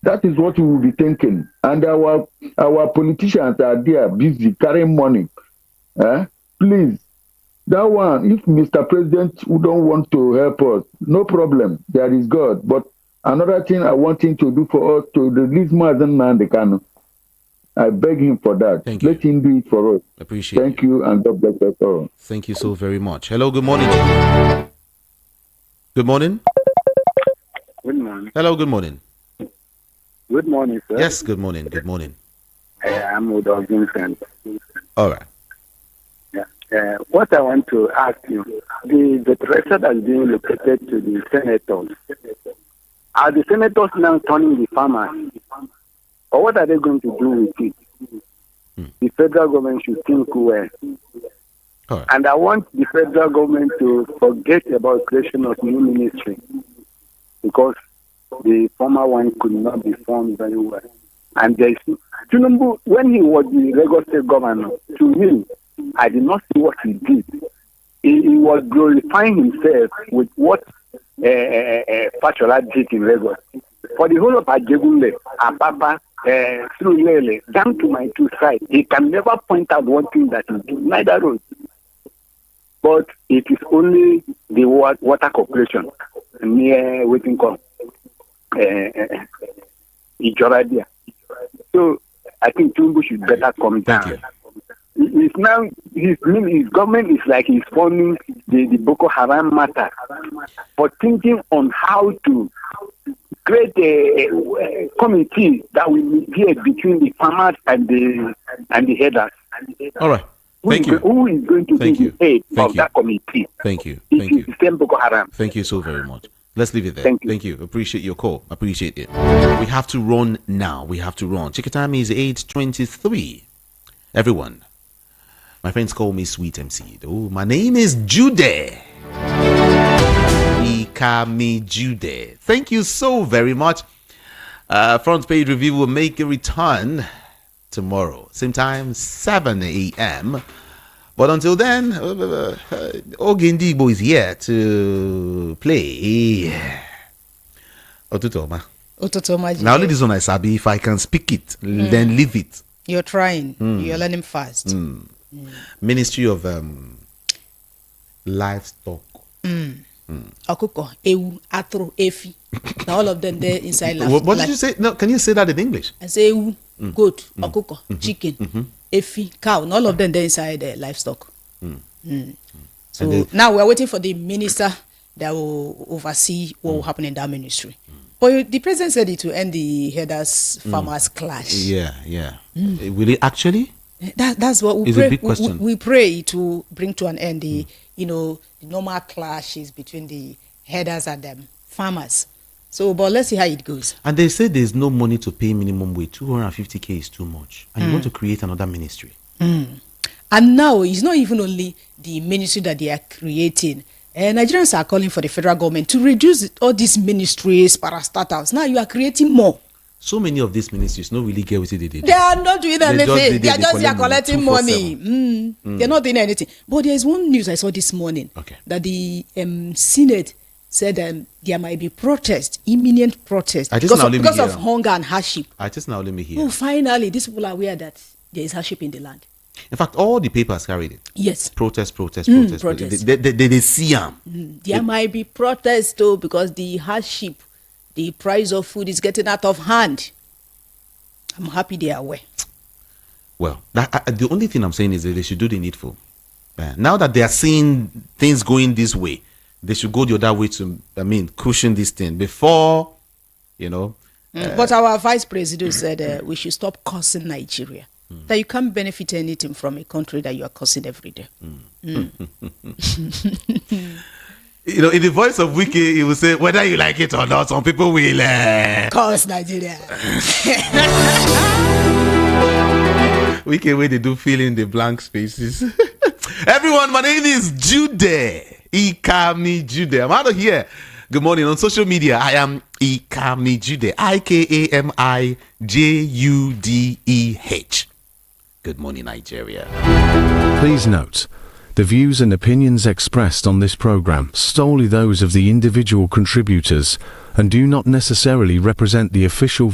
That is what we will be thinking. And our politicians are there busy carrying money. Please, that one, if Mr. President don't want to help us, no problem. There is God. But another thing I want him to do for us to release Mazen Nandekano. I beg him for that. Thank you. Let him do it for us. Appreciate Thank you and God bless us all. Thank you so very much. Hello, good morning. Good morning. Good morning. Hello, good morning. Good morning, sir. Yes, good morning. Good morning. I'm Udo Vincent. All right. Yeah. What I want to ask you, the treasure that is being located to the senators, are the senators now turning the farmers? Or what are they going to do with it? The federal government should think well. Right. And I want the federal government to forget about creation of new ministry, because the former one could not be formed very well. And there is Tinubu, when he was the Lagos State governor, to me, I did not see what he did. He was glorifying himself with what Fashola did in Lagos. For the whole of Ajegunle, Apapa, Surulere, down to my 2 sides, he can never point out one thing that he did, neither road. But it is only the water corporation near waiting come Ijoradia. So I think Tinubu should better come down. His government is like he's forming the Boko Haram matter, but thinking on how to create a committee that will mediate between the farmers and the headers. All right. Thank you. Who is going to be the head of that committee? Thank you. It is the same Boko Haram. Thank you so very much. Let's leave it there. Thank you. Appreciate your call. Appreciate it. We have to run now. Check your time is 8:23. Everyone, my friends call me Sweet MC. Oh, my name is Jude. Ikami Jude. Thank you so very much. Front page review will make a return tomorrow, same time, 7 a.m. But until then, Ogindigbo is here to play. Otutoma. Now, only this one I sabi. If I can speak it, then leave it. You're trying. You're learning fast. Ministry of Livestock. Okuko, ewu, atro, efi. Now all of them there inside livestock. What did you say? No, can you say that in English? I say ewu, goat, okuko, chicken, efi, cow. And all of them there inside livestock. So now we're waiting for the minister that will oversee what will happen in that ministry. But the president said it to end the herders farmers clash. Yeah. Will it actually? That's what we it's pray. A big question. We pray to bring to an end the the normal clashes between the herders and the farmers. So, but let's see how it goes. And they say there's no money to pay minimum wage. 250K is too much, and you want to create another ministry. And now it's not even only the ministry that they are creating. Nigerians are calling for the federal government to reduce all these ministries, parastatals. Now you are creating more. So many of these ministries don't really get what they did. They are not doing anything. They are just collecting money. They're not doing anything. But there is one news I saw this morning that the Senate said there might be protest, imminent protest, because of hunger and hardship. I just now let me hear. Oh, finally, these people are aware that there is hardship in the land. In fact, all the papers carried it. Yes. Protest. They see them. There might be protest though, because the hardship, the price of food is getting out of hand. I'm happy they are aware. Well, the only thing I'm saying is that they should do the needful. Now that they are seeing things going this way, they should go the other way to, cushion this thing before, But our vice president said we should stop cursing Nigeria. That you can't benefit anything from a country that you are cursing every day. In the voice of Wiki, he will say, whether you like it or not, some people will curse Nigeria. Wiki, where they do fill in the blank spaces. Everyone, my name is Jude. Ikami Jude. I'm out of here. Good morning. On social media, I am Ikami Jude. IKAMIJUDEH. Good morning, Nigeria. Please note, the views and opinions expressed on this program solely those of the individual contributors and do not necessarily represent the official